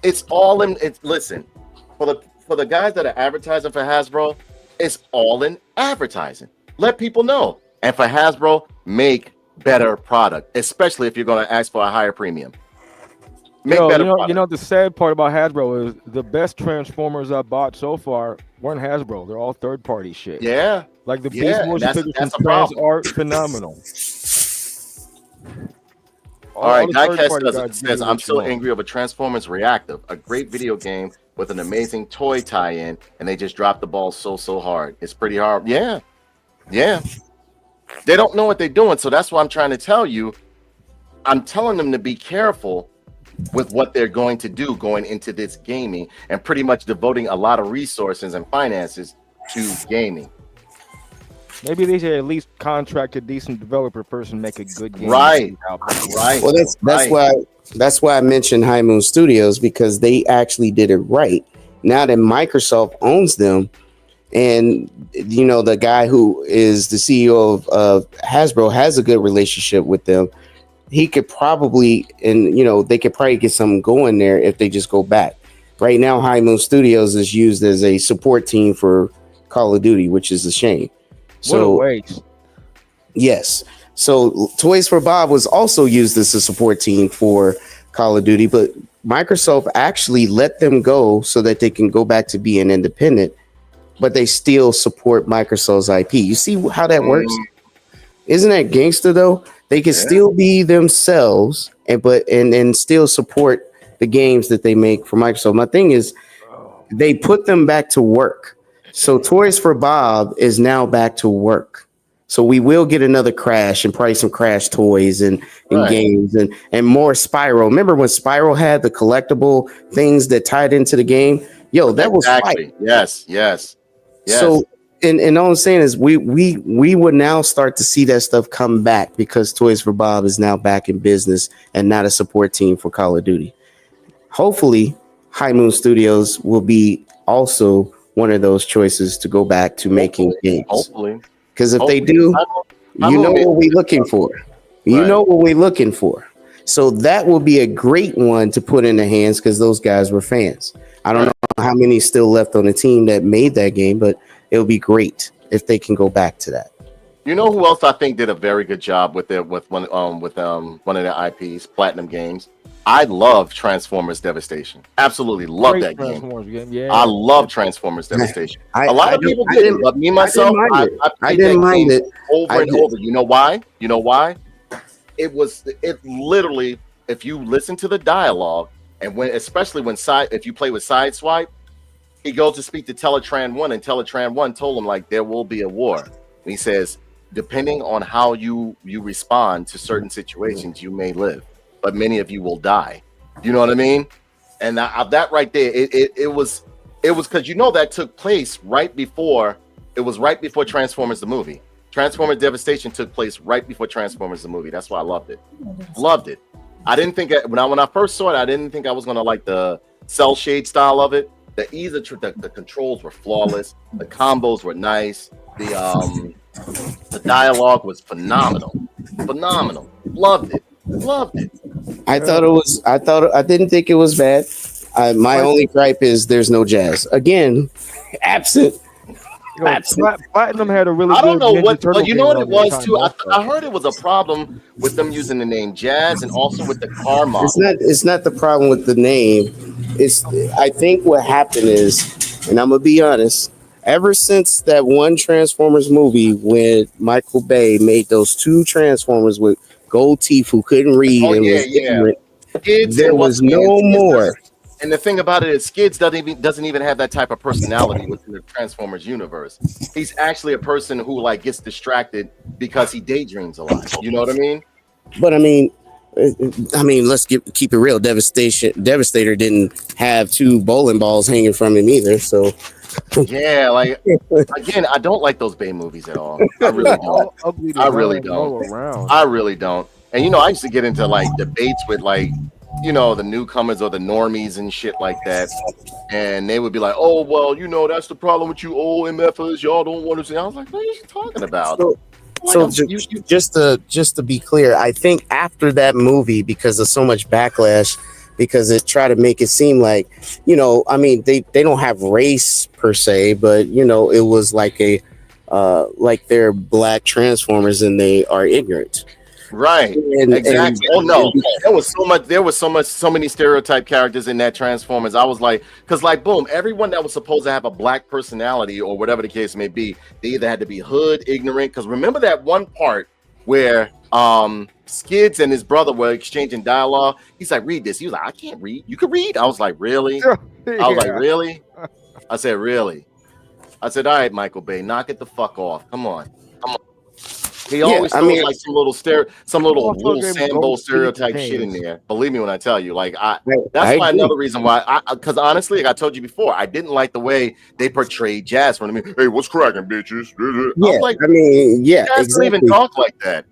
It's all in. Listen, for the guys that are advertising for Hasbro, it's all in advertising. Let people know. And for Hasbro, make better product, especially if you're going to ask for a higher premium. The sad part about Hasbro is the best Transformers I bought so far weren't Hasbro. They're all third-party shit. Yeah. Like the Beast Wars figures from Trans art, phenomenal. All right, Diecast says, I'm so angry over Transformers Reactive, a great video game with an amazing toy tie-in, and they just dropped the ball so hard. It's pretty hard. Yeah. They don't know what they're doing, so that's why I'm trying to tell you. I'm telling them to be careful with what they're going to do going into this gaming, and pretty much devoting a lot of resources and finances to gaming. Maybe they should at least contract a decent developer person, make a good game. Right. Well, that's why I mentioned High Moon Studios, because they actually did it right. Now that Microsoft owns them, and the guy who is the CEO of Hasbro has a good relationship with them, he could probably, they could probably get something going there if they just go back. Right now, High Moon Studios is used as a support team for Call of Duty, which is a shame. So, what a waste. Yes. So Toys for Bob was also used as a support team for Call of Duty, but Microsoft actually let them go so that they can go back to being independent, but they still support Microsoft's IP. You see how that works? Isn't that gangster though? They can still be themselves and still support the games that they make for Microsoft. My thing is they put them back to work. So Toys for Bob is now back to work. So we will get another Crash and probably some Crash toys and games and more Spyro. Remember when Spyro had the collectible things that tied into the game? Yo, that was fire. Yes. So and all I'm saying is we would now start to see that stuff come back because Toys for Bob is now back in business and not a support team for Call of Duty. Hopefully, High Moon Studios will be also one of those choices to go back to making games. Hopefully. Because if they do, you know what we're looking for. You know what we're looking for. So that will be a great one to put in the hands because those guys were fans. I don't know how many still left on the team that made that game, but it'll be great if they can go back to that. You know who else I think did a very good job with one of their IPs, Platinum Games. I love Transformers Devastation. Absolutely love Great that game. Transformers game. Yeah. I love Transformers Devastation. I A lot of people didn't, but me myself, I played didn't that mind game it. over and over. You know why? It literally, if you listen to the dialogue, and if you play with Sideswipe, he goes to speak to Teletran 1, and Teletran 1 told him, like, there will be a war. And he says, depending on how you respond to certain situations, you may live, but many of you will die. You know what I mean? And that right there, it was because that took place right before Transformers the movie. Transformers Devastation took place right before Transformers the movie. That's why I loved it. Loved it. I didn't think when I first saw it, I didn't think I was gonna like the cell shade style of it. The controls were flawless. The combos were nice. The dialogue was phenomenal. Loved it. I didn't think it was bad. My only gripe is there's no jazz. Again, absent. Platinum had a really. I don't know good what, Turtle but you know what it game was time too. also. I heard it was a problem with them using the name Jazz and also with the car model. It's not the problem with the name. I think what happened is, and I'm gonna be honest, ever since that one Transformers movie when Michael Bay made those two Transformers with gold teeth who couldn't read and was ignorant, there was no more. And the thing about it is, Skids doesn't even have that type of personality within the Transformers universe. He's actually a person who like gets distracted because he daydreams a lot. You know what I mean? But I mean, let's keep it real. Devastator didn't have two bowling balls hanging from him either. So yeah, like again, I don't like those Bay movies at all. I really don't. I really don't. And I used to get into like debates with like, the newcomers or the normies and shit like that. And they would be like, oh, well, that's the problem with you old MFers. Y'all don't want to see. I was like, what are you talking about? Just to be clear, I think after that movie, because of so much backlash, because it tried to make it seem like, they don't have race per se, but, it was like like they're black Transformers and they are ignorant. Right. Exactly. There was so many stereotype characters in that Transformers. I was like, because like boom, everyone that was supposed to have a black personality or whatever the case may be, they either had to be hood, ignorant. Because remember that one part where Skids and his brother were exchanging dialogue. He's like, read this. He was like, I can't read. You can read. I was like, really? I was like, really? I said, really? I said, all right, Michael Bay, knock it the fuck off. Come on. He always throws like some little Sambo stereotype shit in there. Believe me when I tell you, like that's another reason why. Because honestly, like I told you before, I didn't like the way they portrayed Jazz. When hey, what's cracking, bitches? Jazz doesn't even talk like that.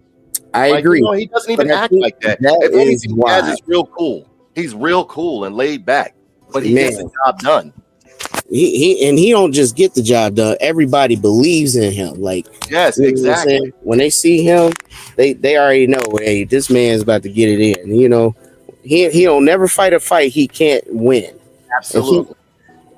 I agree. He doesn't even act like that. If anything, Jazz is real cool. He's real cool and laid back, but he gets the job done. He don't just get the job done. Everybody believes in him. Like, yes, exactly. When they see him, they already know, hey, this man's about to get it in. He don't never fight a fight he can't win. Absolutely.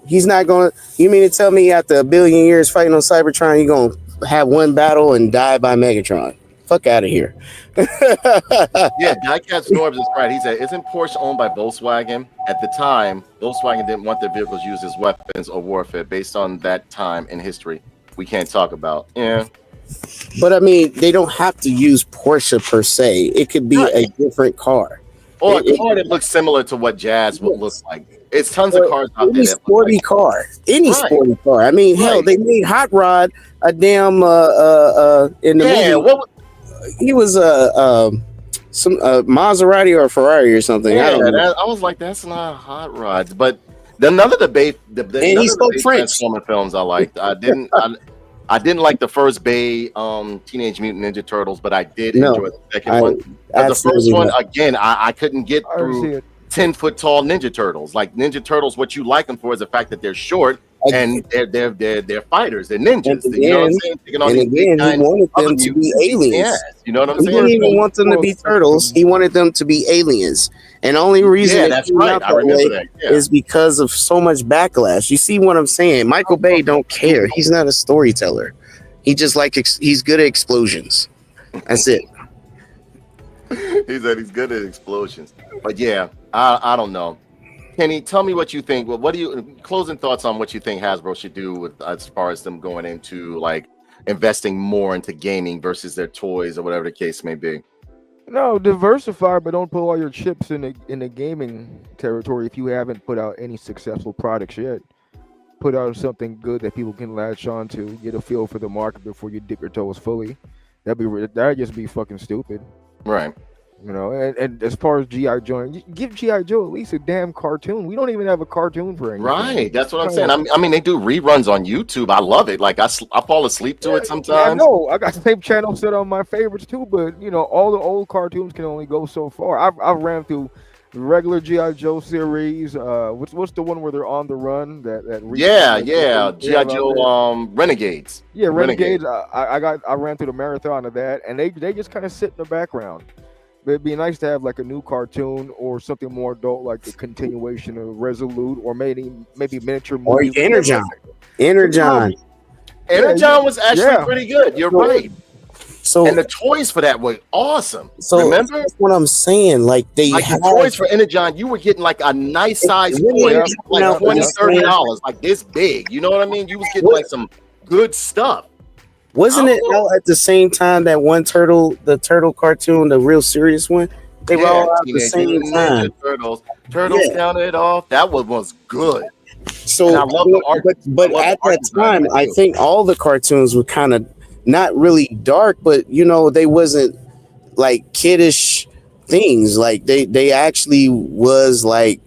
He's not going. You mean to tell me after 1 billion years fighting on Cybertron, you're gonna have one battle and die by Megatron? Fuck out of here. Yeah, Diecast Norbs is right. He said, isn't Porsche owned by Volkswagen? At the time, Volkswagen didn't want their vehicles used as weapons or warfare based on that time in history. We can't talk about. Yeah. But I mean, they don't have to use Porsche per se. It could be a different car. Or a car that looks similar to what Jazz would look like. It's tons of cars out there. Sporty car. Any sporty car. I mean, hell, they made Hot Rod a damn in the movie. He was some Maserati or Ferrari or something. Yeah, I was like, that's not Hot Rods. But another debate. And he spoke French. Transformer films I liked. I didn't like the first Bay Teenage Mutant Ninja Turtles, but I did enjoy the second one. The first one, again, I couldn't get through 10-foot tall Ninja Turtles. Like Ninja Turtles, what you like them for is the fact that they're short. And they're fighters, they're ninjas. You know what I'm saying? He wanted them to be aliens. You know what I'm saying? He didn't even want them to be turtles. He wanted them to be aliens. And the only reason that's right. I remember that. Is because of so much backlash. You see what I'm saying? Michael Bay don't care. He's not a storyteller. He just he's good at explosions. That's it. He said he's good at explosions. But yeah, I don't know. Kenny, tell me what you think. Well, what do you closing thoughts on what you think Hasbro should do with as far as them going into like investing more into gaming versus their toys or whatever the case may be? No, diversify, but don't put all your chips in the gaming territory if you haven't put out any successful products yet. Put out something good that people can latch on to, get a feel for the market before you dip your toes fully. That'd just be fucking stupid. Right. You know, and as far as G.I. Joe, give G.I. Joe at least a damn cartoon. We don't even have a cartoon for anything. Right, that's what I'm saying. I mean, they do reruns on YouTube. I love it. Like I fall asleep to it sometimes. Yeah, I know. I got the same channel set on my favorites too, but you know, all the old cartoons can only go so far. I've ran through the regular G.I. Joe series. What's the one where they're on the run? Yeah, G.I. Joe Renegades. Yeah, Renegades. I ran through the marathon of that, and they just kind of sit in the background. But it'd be nice to have like a new cartoon or something more adult, like the continuation of Resolute, or maybe miniature movie. Or Energon. Energon was actually pretty good. You're right. So and the toys for that were awesome. So remember, that's what I'm saying. Like the toys for Energon, you were getting like a nice size toy, like $20-$30, like this big. You know what I mean? You was getting like some good stuff. Wasn't it out at the same time that one the turtle cartoon, the real serious one? They were all out at the same time. Turtles counted off. That one was good. So, I love the art. But at that time, I think all the cartoons were kind of not really dark, but you know, they wasn't like kiddish things. Like they actually was like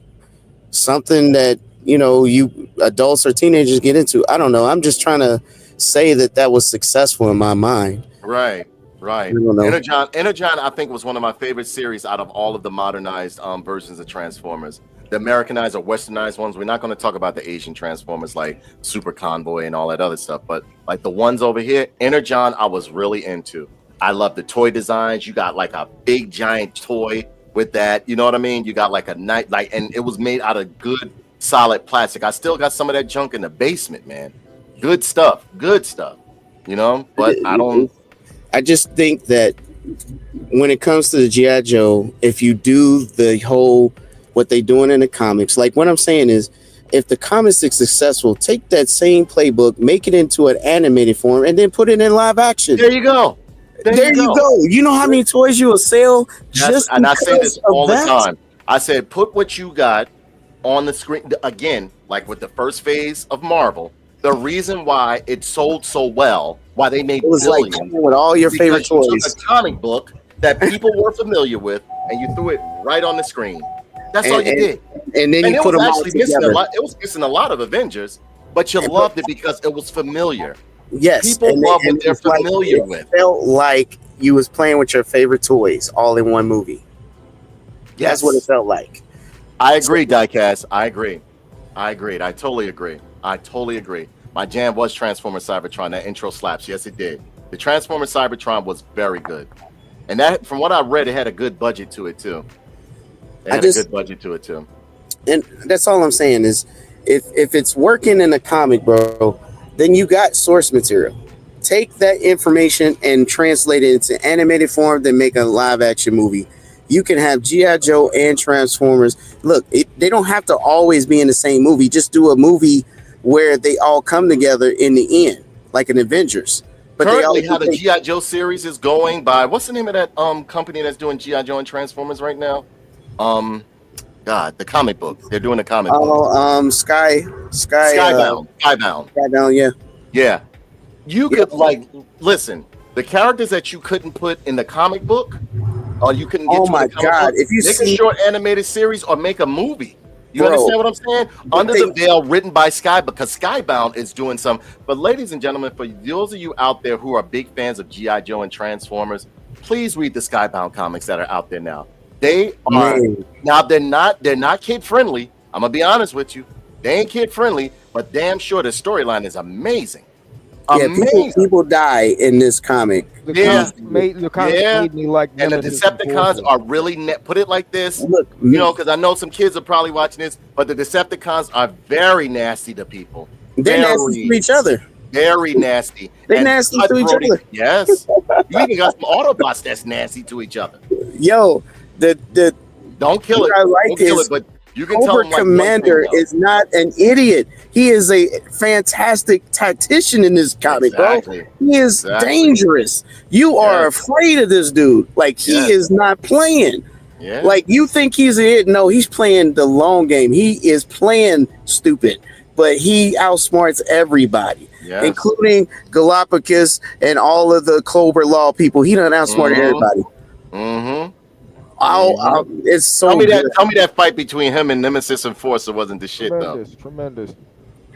something that, you know, you adults or teenagers get into. I don't know. I'm just trying to say that was successful in my mind. Right. Energon, I think, was one of my favorite series out of all of the modernized versions of Transformers. The Americanized or Westernized ones. We're not going to talk about the Asian Transformers like Super Convoy and all that other stuff, but like the ones over here, Energon, I was really into. I love the toy designs. You got like a big giant toy with that. You know what I mean? You got like a night, like, and it was made out of good solid plastic. I still got some of that junk in the basement, man. Good stuff, you know, but I just think that when it comes to the G.I. Joe, if you do the whole, what they doing in the comics, like what I'm saying is, if the comics is successful, take that same playbook, make it into an animated form, and then put it in live action. There you go. There you go. You know how many toys you will sell? And I say this all the time. I said, put what you got on the screen again, like with the first phase of Marvel. The reason why it sold so well, why they made billions, like with all your favorite toys. You took a comic book that people were familiar with, and you threw it right on the screen. That's all you did. And then you put them all together. It was missing a lot of Avengers, but you loved it because it was familiar. Yes, people love what they're familiar with. It felt like you was playing with your favorite toys all in one movie. Yes. That's what it felt like. I agree, Diecast. I agree. I totally agree. My jam was Transformers Cybertron. That intro slaps. Yes, it did. The Transformers Cybertron was very good. And that, from what I read, it had a good budget to it, too. And that's all I'm saying is, if it's working in a comic, bro, then you got source material. Take that information and translate it into animated form, then make a live action movie. You can have G.I. Joe and Transformers. Look, they don't have to always be in the same movie. Just do a movie where they all come together in the end, like an Avengers. But currently, how the G.I. Joe series is going by, what's the name of that company that's doing G.I. Joe and Transformers right now? The comic book. They're doing a comic book. Skybound. Skybound, yeah. You could listen, the characters that you couldn't put in the comic book, or you couldn't get to the comic book, if you make a short animated series or make a movie. You understand what I'm saying? Under the Veil, written by Sky, because Skybound is doing some. But ladies and gentlemen, for those of you out there who are big fans of G.I. Joe and Transformers, please read the Skybound comics that are out there now. They are now they're not kid friendly. I'm gonna be honest with you. They ain't kid friendly, but damn sure the storyline is amazing. Yeah, people die in this comic. The comic made me like them. And the Decepticons are really put it like this. Look, you know, because I know some kids are probably watching this, but the Decepticons are very nasty to people. They're nasty to each other. Very nasty. They And nasty to each Brody, other. yes. You even got some Autobots that's nasty to each other. Yo, the Don't kill it. what I like Don't kill is it, but you can tell Cobra him like Commander one thing, is not an idiot. He is a fantastic tactician in this comic, Exactly. bro. He is Exactly. dangerous. You are Yes. afraid of this dude. Like he Yes. is not playing. Yeah. Like you think he's an idiot. No, he's playing the long game. He is playing stupid, but he outsmarts everybody, yes. including Galapagos and all of the Cobra Law people. He done outsmarted everybody. Mm-hmm. It's so Tell me good. that fight between him and Nemesis Enforcer wasn't the shit though. Tremendous.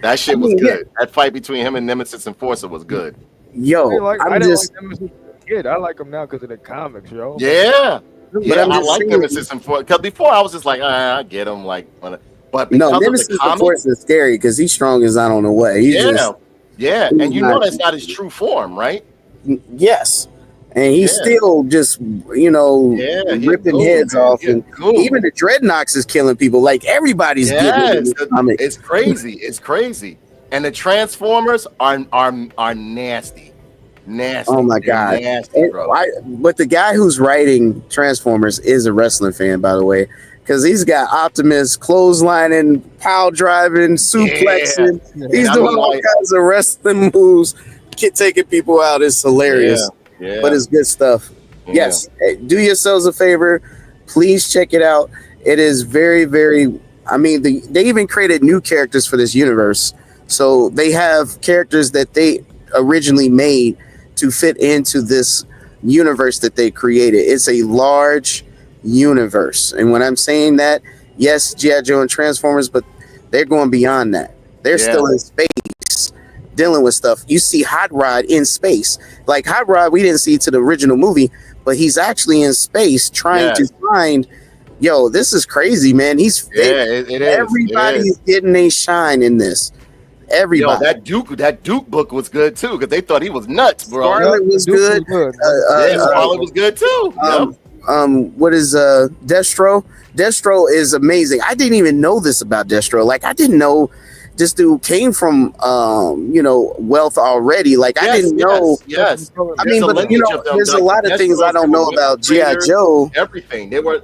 That shit was good. That fight between him and Nemesis Enforcer was good. Yo, I didn't like Nemesis as a kid. I like him now because of the comics, yo. Yeah. But I like Nemesis Enforcer because before I was just like, I get him, like, but because no, of Nemesis the comics, Enforcer is scary because he's strong as I don't know what. He's and you know that's not his true form, right? Yes. And he's still just, ripping heads off. And even the Dreadnoks is killing people. Like, everybody's getting it. It's crazy. It's crazy. And the Transformers are nasty. Nasty. Oh, my God. Nasty, bro. But the guy who's writing Transformers is a wrestling fan, by the way. Because he's got Optimus clotheslining, pile driving, suplexing. Yeah. He's doing all kinds of wrestling moves, taking people out. It's hilarious. Yeah. But it's good stuff. Yeah. Yes. Do yourselves a favor. Please check it out. It is very, very. I mean, they even created new characters for this universe. So they have characters that they originally made to fit into this universe that they created. It's a large universe. And when I'm saying that, yes, G.I. Joe and Transformers, but they're going beyond that. They're still in space dealing with stuff. You see Hot Rod in space. Like Hot Rod, we didn't see to the original movie, but he's actually in space trying to find. Yo, this is crazy, man. He's it is. Everybody's getting a shine in this. Everybody. Yo, that Duke book was good too because they thought he was nuts, bro. Scarlet was good. Scarlet was good too. What is Destro? Destro is amazing. I didn't even know this about Destro. Like I didn't know this dude came from wealth already. Like I didn't know. Yes. I mean, but there's a lot of things I don't know about G.I. Joe. Everything. They were,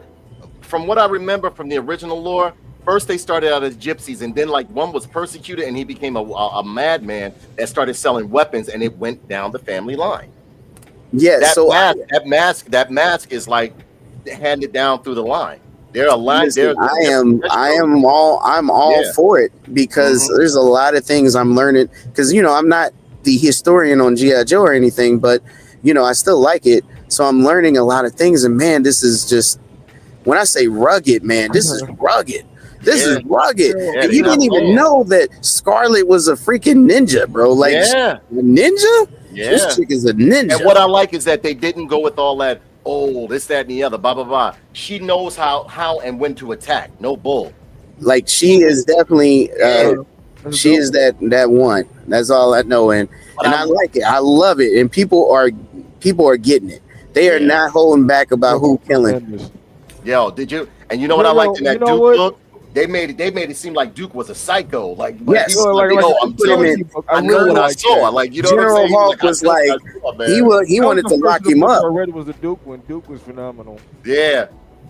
from what I remember from the original lore, first they started out as gypsies, and then like one was persecuted, and he became a madman that started selling weapons, and it went down the family line. Yeah. That mask is like handed down through the line. There are a lot. I'm all for it because there's a lot of things I'm learning. Because I'm not the historian on G.I. Joe or anything, but I still like it. So I'm learning a lot of things. And man, this is just, when I say rugged, man, this is rugged. This is rugged. And you didn't even know that Scarlet was a freaking ninja, bro. Like a ninja. Yeah, this chick is a ninja. And what I like is that they didn't go with all that. Oh, this, that, and the other, blah, blah, blah. She knows how and when to attack. No bull. Like, she is definitely, she is that one. That's all I know. And I like it. I love it. And people are getting it. They are not holding back about who killing. Yo, did you? And you know what I liked in that Duke book? They made it seem like Duke was a psycho. Like, yes, I'm telling you, I know what I saw. Like, General Hawk was like, he wanted to lock him up. I read it was the Duke when Duke was phenomenal. Yeah,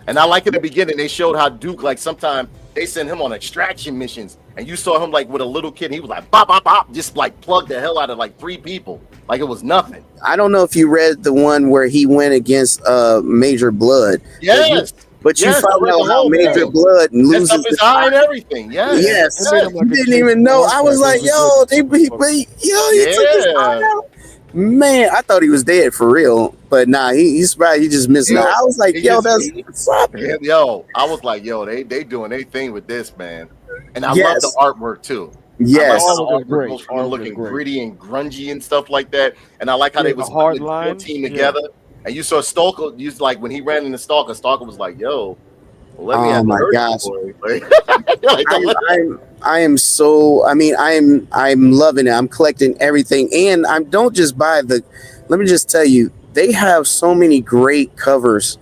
and I like in the beginning they showed how Duke, like, sometimes they send him on extraction missions, and you saw him like with a little kid. And he was like bop bop bop, just like plugged the hell out of like 3 people, like it was nothing. I don't know if you read the one where he went against Major Blood. Yes. But you found out how Major Blood loses his eye and everything. Yes. You didn't even know. I was like, yo, he took his eye out. Man, I thought he was dead for real. But nah, he's right. He just missing out. I was like, yo, that's what's up. Yo, I was like, yo, they doing their thing with this, man. And I love the artwork too. Yes, looking gritty and grungy and stuff like that. And I like how they was putting the team together. And you saw Stalker, like when he ran into Stalker was like, yo, let me have the I am so, I'm loving it. I'm collecting everything. And I don't just buy let me just tell you, they have so many great covers,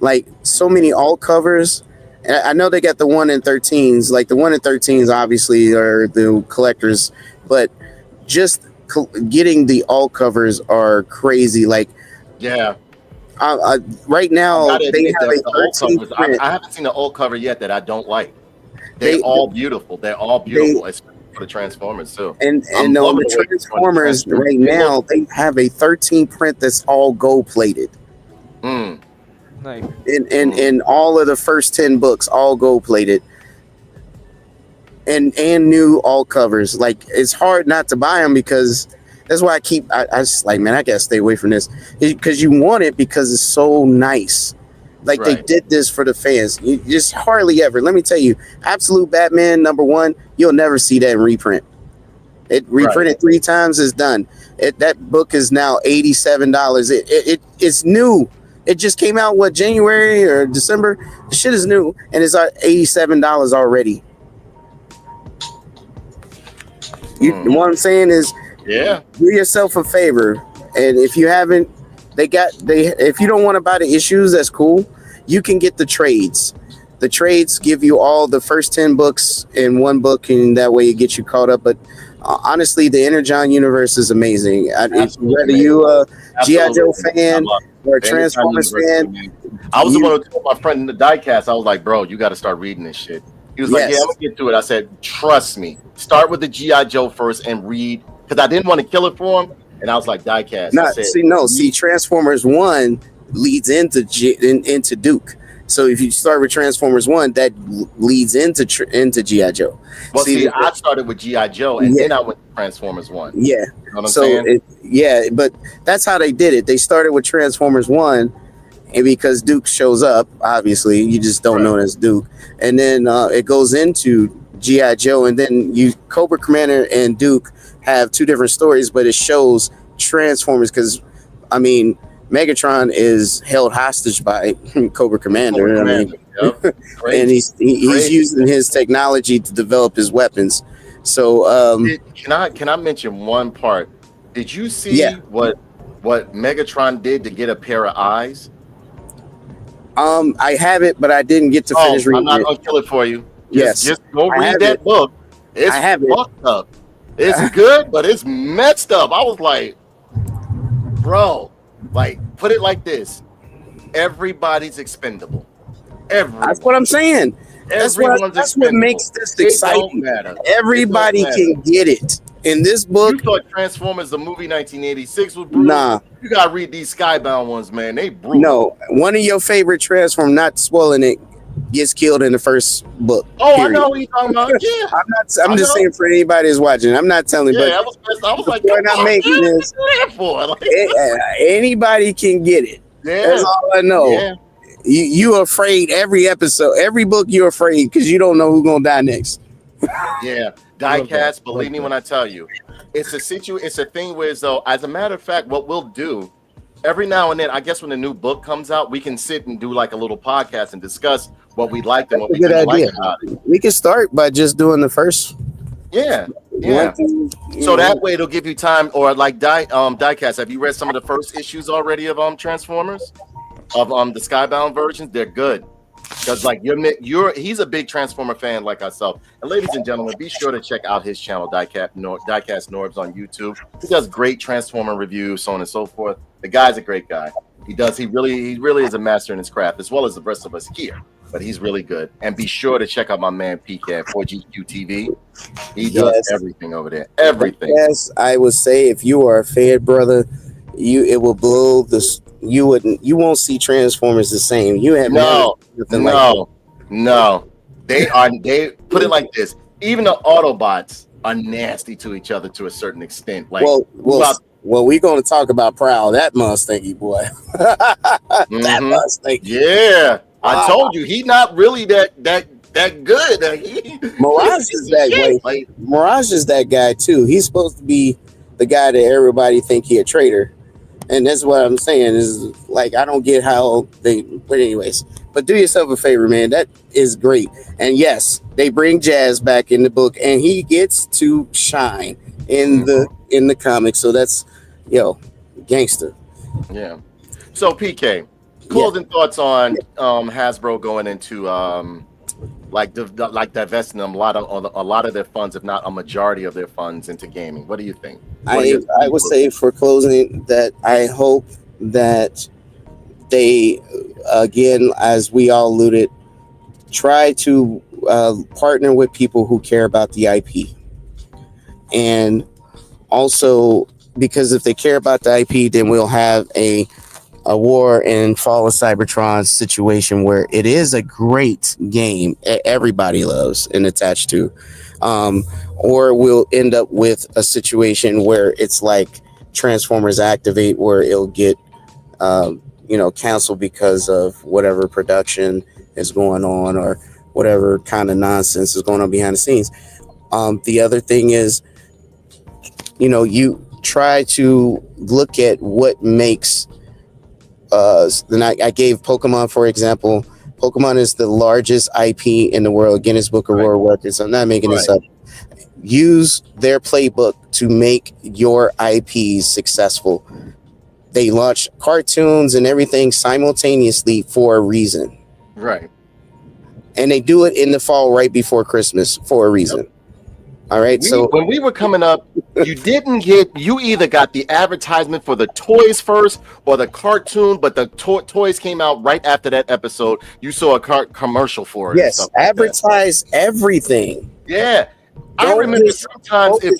like so many alt covers. And I know they got the 1 in 13s, like the 1 in 13s obviously are the collectors, but just getting the alt covers are crazy. Like, Yeah. right now they have a the old 13 covers. print. I haven't seen the old cover yet that I don't like. They're They all beautiful. They're all beautiful, especially for the Transformers too. and I'm on loving the the way they're doing the Transformers right They now, look- they have a 13 print that's all gold plated. Mm, Nice. And all of the first 10 books all gold plated. And new alt covers. Like, it's hard not to buy them because that's why I just like, man, I gotta stay away from this because you want it because it's so nice. Like, they Right. did this for the fans. You just hardly ever. Let me tell you, Absolute Batman #1, you'll never see that in reprint. It reprinted 3 times, is done. That book is now $87. It's new. It just came out January or December. The shit is new and it's $87 already. What I'm saying is, yeah. do yourself a favor, and if you haven't, if you don't want to buy the issues, that's cool. You can get the trades. The trades give you all the first 10 books in one book, and that way it gets you caught up. But honestly, the Energon universe is amazing. Whether you a G.I. Joe fan or a Transformers fan, I was the one who told my friend in the diecast. I was like, bro, you got to start reading this shit. He was like, yeah, I'm gonna get to it. I said, trust me. Start with the G.I. Joe first and read, because I didn't want to kill it for him. And I was like, diecast. See, Transformers 1 leads into Duke. So if you start with Transformers 1, that leads into G.I. Joe. Well, see, I started with G.I. Joe, and then I went to Transformers 1. Yeah. You know what I'm saying? But that's how they did it. They started with Transformers 1, and because Duke shows up, obviously, you just don't know it as Duke. And then it goes into G.I. Joe, and then Cobra Commander and Duke have 2 different stories, but it shows Transformers because, I mean, Megatron is held hostage by Cobra Commander. And he's using his technology to develop his weapons. So can I mention one part? Did you see what Megatron did to get a pair of eyes? I have it, but I didn't get to finish reading it. I'm not gonna kill it for you. Just go I read that book. It's fucked up. It's good, but it's messed up. I was like, bro, like, put it like this: everybody's expendable. That's what I'm saying. That's what makes this exciting. Everybody can get it. In this book, you thought Transformers the movie 1986 was brutal? Nah, you gotta read these Skybound ones, man. They brutal. No, one of your favorite Transformers, not spoiling it, gets killed in the first book. Oh, period. I know what you're talking about. Yeah, I'm just saying for anybody who's watching. I'm not telling. Yeah, but I was like, we're not making this. Anybody can get it. Yeah, that's all I know. Yeah. You afraid every episode, every book. You're afraid because you don't know who's gonna die next. Yeah. Diecast, believe me when I tell you, it's a thing where, though, as a matter of fact, what we'll do every now and then, I guess when a new book comes out, we can sit and do like a little podcast and discuss what we liked and what we didn't like about it. We can start by just doing the first. Yeah. So that way it'll give you time, or like Diecast. Have you read some of the first issues already of Transformers, of the Skybound versions? They're good. Because like he's a big Transformer fan like ourselves. And ladies and gentlemen, be sure to check out his channel, Diecast Norbs on YouTube. He does great Transformer reviews, so on and so forth. The guy's a great guy. He really is a master in his craft, as well as the rest of us here. But he's really good. And be sure to check out my man PK at 4GQ TV. He does everything over there. Everything. Yes, I would say if you are a fan, brother, it will blow this. You won't see Transformers the same. You have no. They put it like this. Even the Autobots are nasty to each other to a certain extent. Like, we're going to talk about Prowl, that Mustangy boy. That Mustang. Yeah, I told you he's not really that good. Mirage is that way. Mirage is that guy too. He's supposed to be the guy that everybody think he a traitor. And that's what I'm saying is, like, I don't get how they, but anyways, but do yourself a favor, man. That is great. And yes, they bring Jazz back in the book and he gets to shine in the comics. So that's, gangster. Yeah. So PK, closing thoughts on Hasbro going into like like divesting them a lot of their funds, if not a majority of their funds, into gaming. What do you think? I would say for closing that I hope that they, again, as we all alluded, try to partner with people who care about the IP. And also, because if they care about the IP, then we'll have a war and Fall of Cybertron situation where it is a great game everybody loves and attached to. Or we'll end up with a situation where it's like Transformers Activate, where it'll get canceled because of whatever production is going on or whatever kind of nonsense is going on behind the scenes. The other thing is, you try to look at what makes then I gave Pokemon, for example. Pokemon is the largest IP in the world, Guinness Book of World Records. I'm not making this up. Use their playbook to make your IPs successful. They launch cartoons and everything simultaneously for a reason. Right. And they do it in the fall right before Christmas for a reason. Yep. All right. So when we were coming up, you either got the advertisement for the toys first or the cartoon, but the toys came out right after that episode. You saw a commercial for it. Yes, advertise everything. Yeah. I remember sometimes if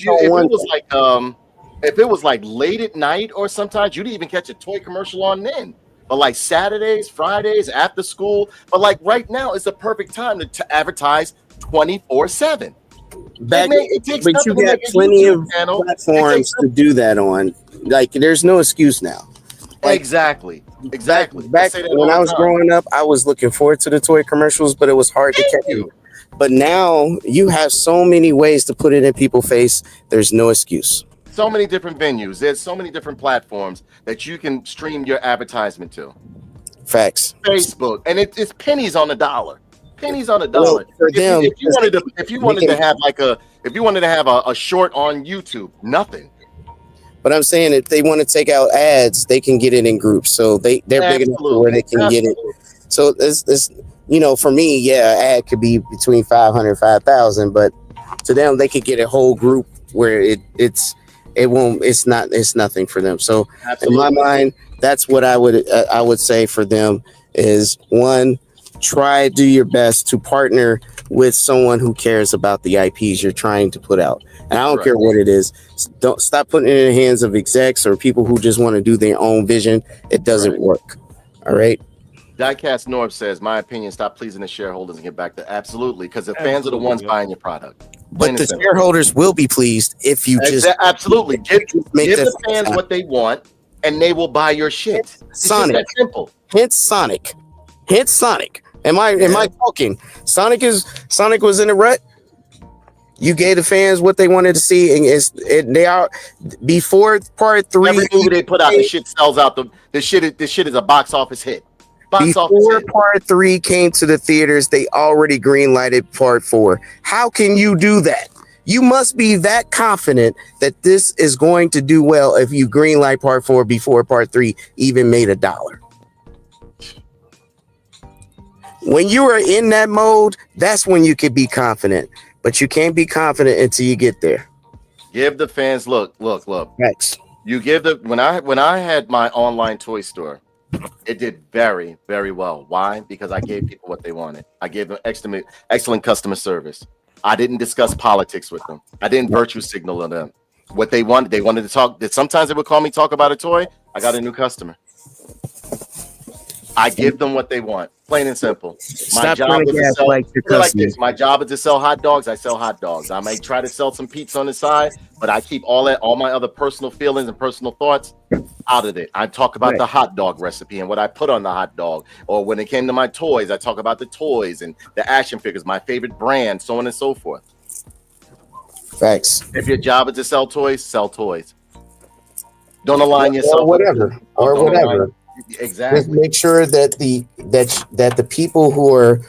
it was like late at night, or sometimes you didn't even catch a toy commercial on then. But like Saturdays, Fridays, after school. But like right now, it's the perfect time to advertise 24/7. But you got plenty of platforms to do that on. Like, there's no excuse now. Like, exactly. Back when I was growing up, I was looking forward to the toy commercials, but it was hard to catch you. But now you have so many ways to put it in people's face. There's no excuse. So many different venues. There's so many different platforms that you can stream your advertisement to. Facts. Facebook, and it's pennies on the dollar. Pennies on a dollar. Well, for them, if you wanted to have a short on YouTube, nothing. But I'm saying if they want to take out ads, they can get it in groups. So they're big enough where they can get it. So it's for me, yeah, an ad could be between 500 and 5,000, but to them, they could get a whole group where it's nothing for them. So in my mind, that's what I would say for them is, one, try to do your best to partner with someone who cares about the IPs you're trying to put out. And I don't care what it is. Don't stop putting it in the hands of execs or people who just want to do their own vision. It doesn't work. All right. Diecast North says, my opinion, stop pleasing the shareholders and get back to absolutely, because the fans are the ones buying your product. But the shareholders will be pleased if you just absolutely give the fans what they want, and they will buy your shit. Sonic. It's that simple. Hence Sonic. Am I talking? Sonic was in the rut. You gave the fans what they wanted to see, and they are before part 3. Every movie they put out, the shit sells out. The shit is a box office hit. Before part 3 came to the theaters, they already greenlighted part 4. How can you do that? You must be that confident that this is going to do well if you greenlight part 4 before part 3 even made $1. When you are in that mode, that's when you can be confident. But you can't be confident until you get there. Give the fans look. Next. You give when I had my online toy store, it did very, very well. Why? Because I gave people what they wanted. I gave them excellent customer service. I didn't discuss politics with them. I didn't virtue signal to them. What they wanted to talk. Sometimes they would call me, talk about a toy. I got a new customer. I give them what they want, plain and simple. My job is to sell My job is to sell hot dogs. I sell hot dogs. I may try to sell some pizza on the side, but I keep all my other personal feelings and personal thoughts out of it. I talk about the hot dog recipe and what I put on the hot dog. Or when it came to my toys, I talk about the toys and the action figures, my favorite brand, so on and so forth. Facts. If your job is to sell toys, sell toys. Don't align yourself or whatever. Exactly. Just make sure that the people who are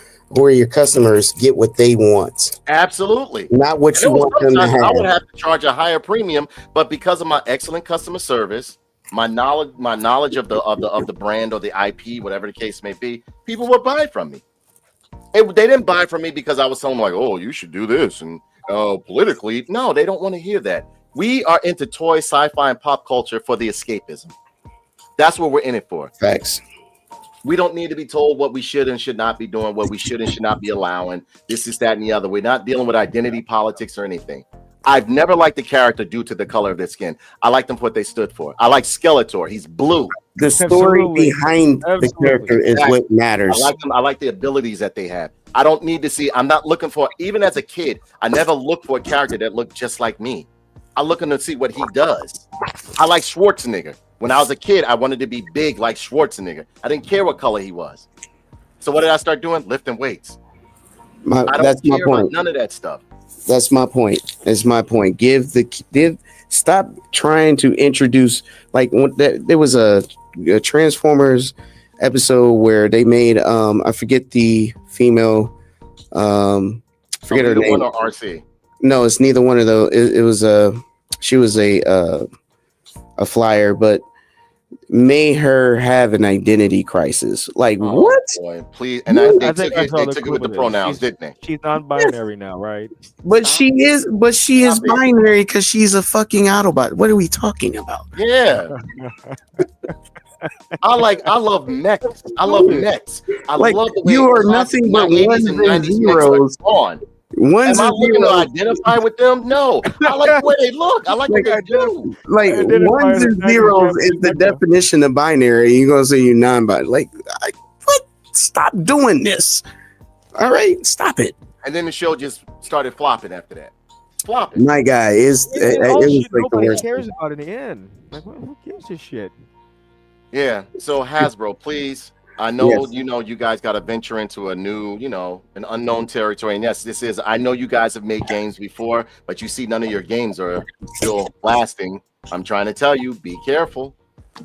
your customers get what they want. Absolutely. Not what you want them to have. I would have to charge a higher premium, but because of my excellent customer service, my knowledge of the brand or the IP, whatever the case may be, people will buy from me. They didn't buy from me because I was telling them like, oh, you should do this and politically. No, they don't want to hear that. We are into toy, sci-fi, and pop culture for the escapism. That's what we're in it for. Facts. We don't need to be told what we should and should not be doing, what we should and should not be allowing. This is that and the other. We're not dealing with identity politics or anything. I've never liked the character due to the color of their skin. I like them for what they stood for. I like Skeletor. He's blue. The story Absolutely. behind the character is Exactly. what matters. I like them. I like the abilities that they have. I don't need to see. I'm not looking for. Even as a kid, I never looked for a character that looked just like me. I'm looking to see what he does. I like Schwarzenegger. When I was a kid, I wanted to be big like Schwarzenegger. I didn't care what color he was. So what did I start doing? Lifting weights. I don't That's my care about point. none of that stuff. That's my point. That's my point. Stop trying to introduce like there was a Transformers episode where they made I forget the female forget her name. One or RC. No, it's neither one of those. It was she was a flyer, but made her have an identity crisis. Like what? Boy, please, and they took it with the pronouns, didn't they? She's non-binary now, right? But she is binary because she's a fucking Autobot. What are we talking about? Yeah. I love mechs. I love mechs. I Like, love the way you are nothing but ones and zeros. Ones Am I and looking to zeros. identify with them? No. I like the way they look. I like what they do. Like ones and zeros is the definition of binary. You're gonna say you're non-binary. Like what? Stop doing this. All right, stop it. And then the show just started flopping after that. Flopping. My guy is it was like the Nobody worst. cares about it in the end. Like, who gives this shit? Yeah. So Hasbro, please. I know, Yes. you guys got to venture into a new, an unknown territory. And yes, I know you guys have made games before, but you see none of your games are still lasting. I'm trying to tell you, be careful.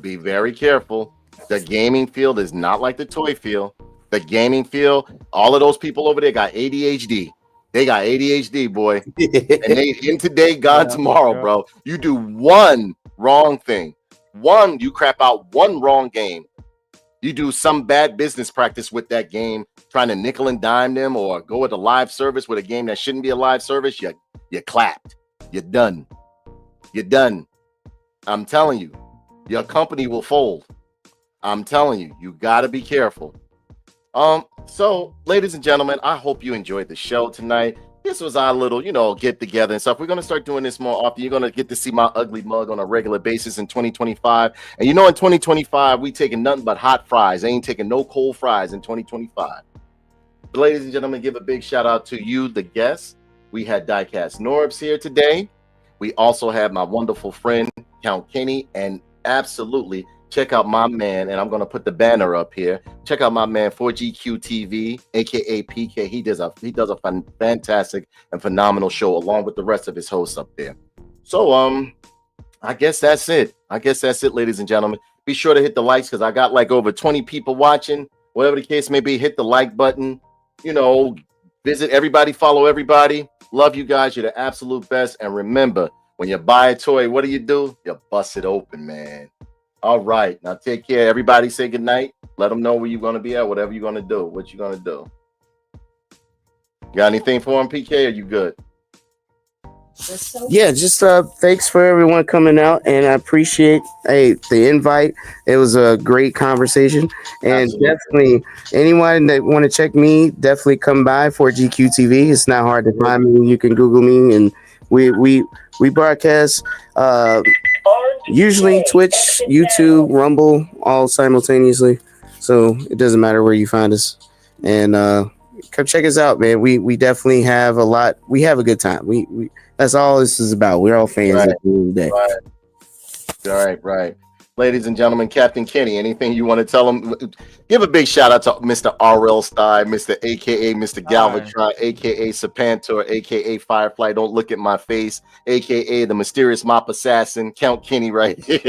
Be very careful. The gaming field is not like the toy field. The gaming field, all of those people over there got ADHD. They got ADHD, boy. And they in today, gone tomorrow, bro. You do one wrong thing. You crap out one wrong game. You do some bad business practice with that game, trying to nickel and dime them or go with a live service with a game that shouldn't be a live service, you clapped. You're done. You're done. I'm telling you, your company will fold. I'm telling you, you got to be careful. So, ladies and gentlemen, I hope you enjoyed the show tonight. This was our little, get together and stuff. We're going to start doing this more often. You're going to get to see my ugly mug on a regular basis in 2025. And in 2025, we taking nothing but hot fries. I ain't taking no cold fries in 2025. But ladies and gentlemen, give a big shout out to you, the guests. We had Diecast Norbs here today. We also had my wonderful friend, Count Kenny, and absolutely check out my man, and I'm going to put the banner up here. Check out my man, 4GQ TV, aka PK. He does a fantastic and phenomenal show along with the rest of his hosts up there. So, I guess that's it. Ladies and gentlemen. Be sure to hit the likes because I got like over 20 people watching. Whatever the case may be, hit the like button. Visit everybody, follow everybody. Love you guys. You're the absolute best. And remember, when you buy a toy, what do? You bust it open, man. All right. Now take care. Everybody say good night. Let them know where you're going to be at, whatever you're going to do, what you're going to do. Got anything for him, PK? Are you good? Yeah, just thanks for everyone coming out, and I appreciate the invite. It was a great conversation, and Absolutely. definitely anyone that want to check me, definitely come by for GQ TV. It's not hard to find me. You can Google me, and we broadcast usually Twitch, YouTube, Rumble, all simultaneously. So it doesn't matter where you find us, and come check us out, man. We definitely have a lot. We have a good time. We that's all this is about. We're all fans at the end of the day. Right. Ladies and gentlemen, Captain Kenny, anything you want to tell him? Give a big shout out to Mr. R.L. Stein, Mr. AKA Mr. Galvatron, AKA Serpentor, AKA Firefly. Don't look at my face, AKA the mysterious mop assassin, Count Kenny right here.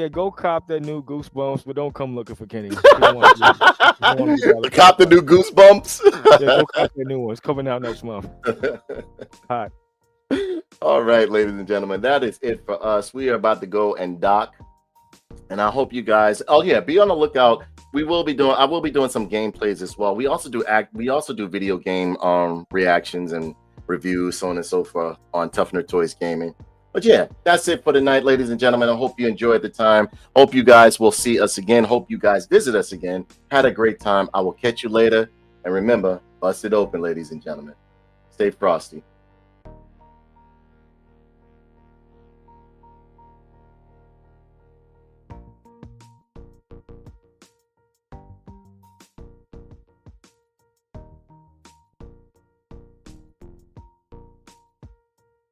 Go cop that new Goosebumps, but don't come looking for Kenny. Cop the new Goosebumps. Go cop that new one. It's coming out next month. Hot. All right, ladies and gentlemen, that is it for us. We are about to go and dock. And I hope you guys. Oh yeah, be on the lookout. We will be doing. I will be doing some gameplays as well. We also do We also do video game reactions and reviews, so on and so forth on Tough Nerd Toys Gaming. But yeah, that's it for tonight, ladies and gentlemen. I hope you enjoyed the time. Hope you guys will see us again. Hope you guys visit us again. Had a great time. I will catch you later. And remember, bust it open, ladies and gentlemen. Stay frosty.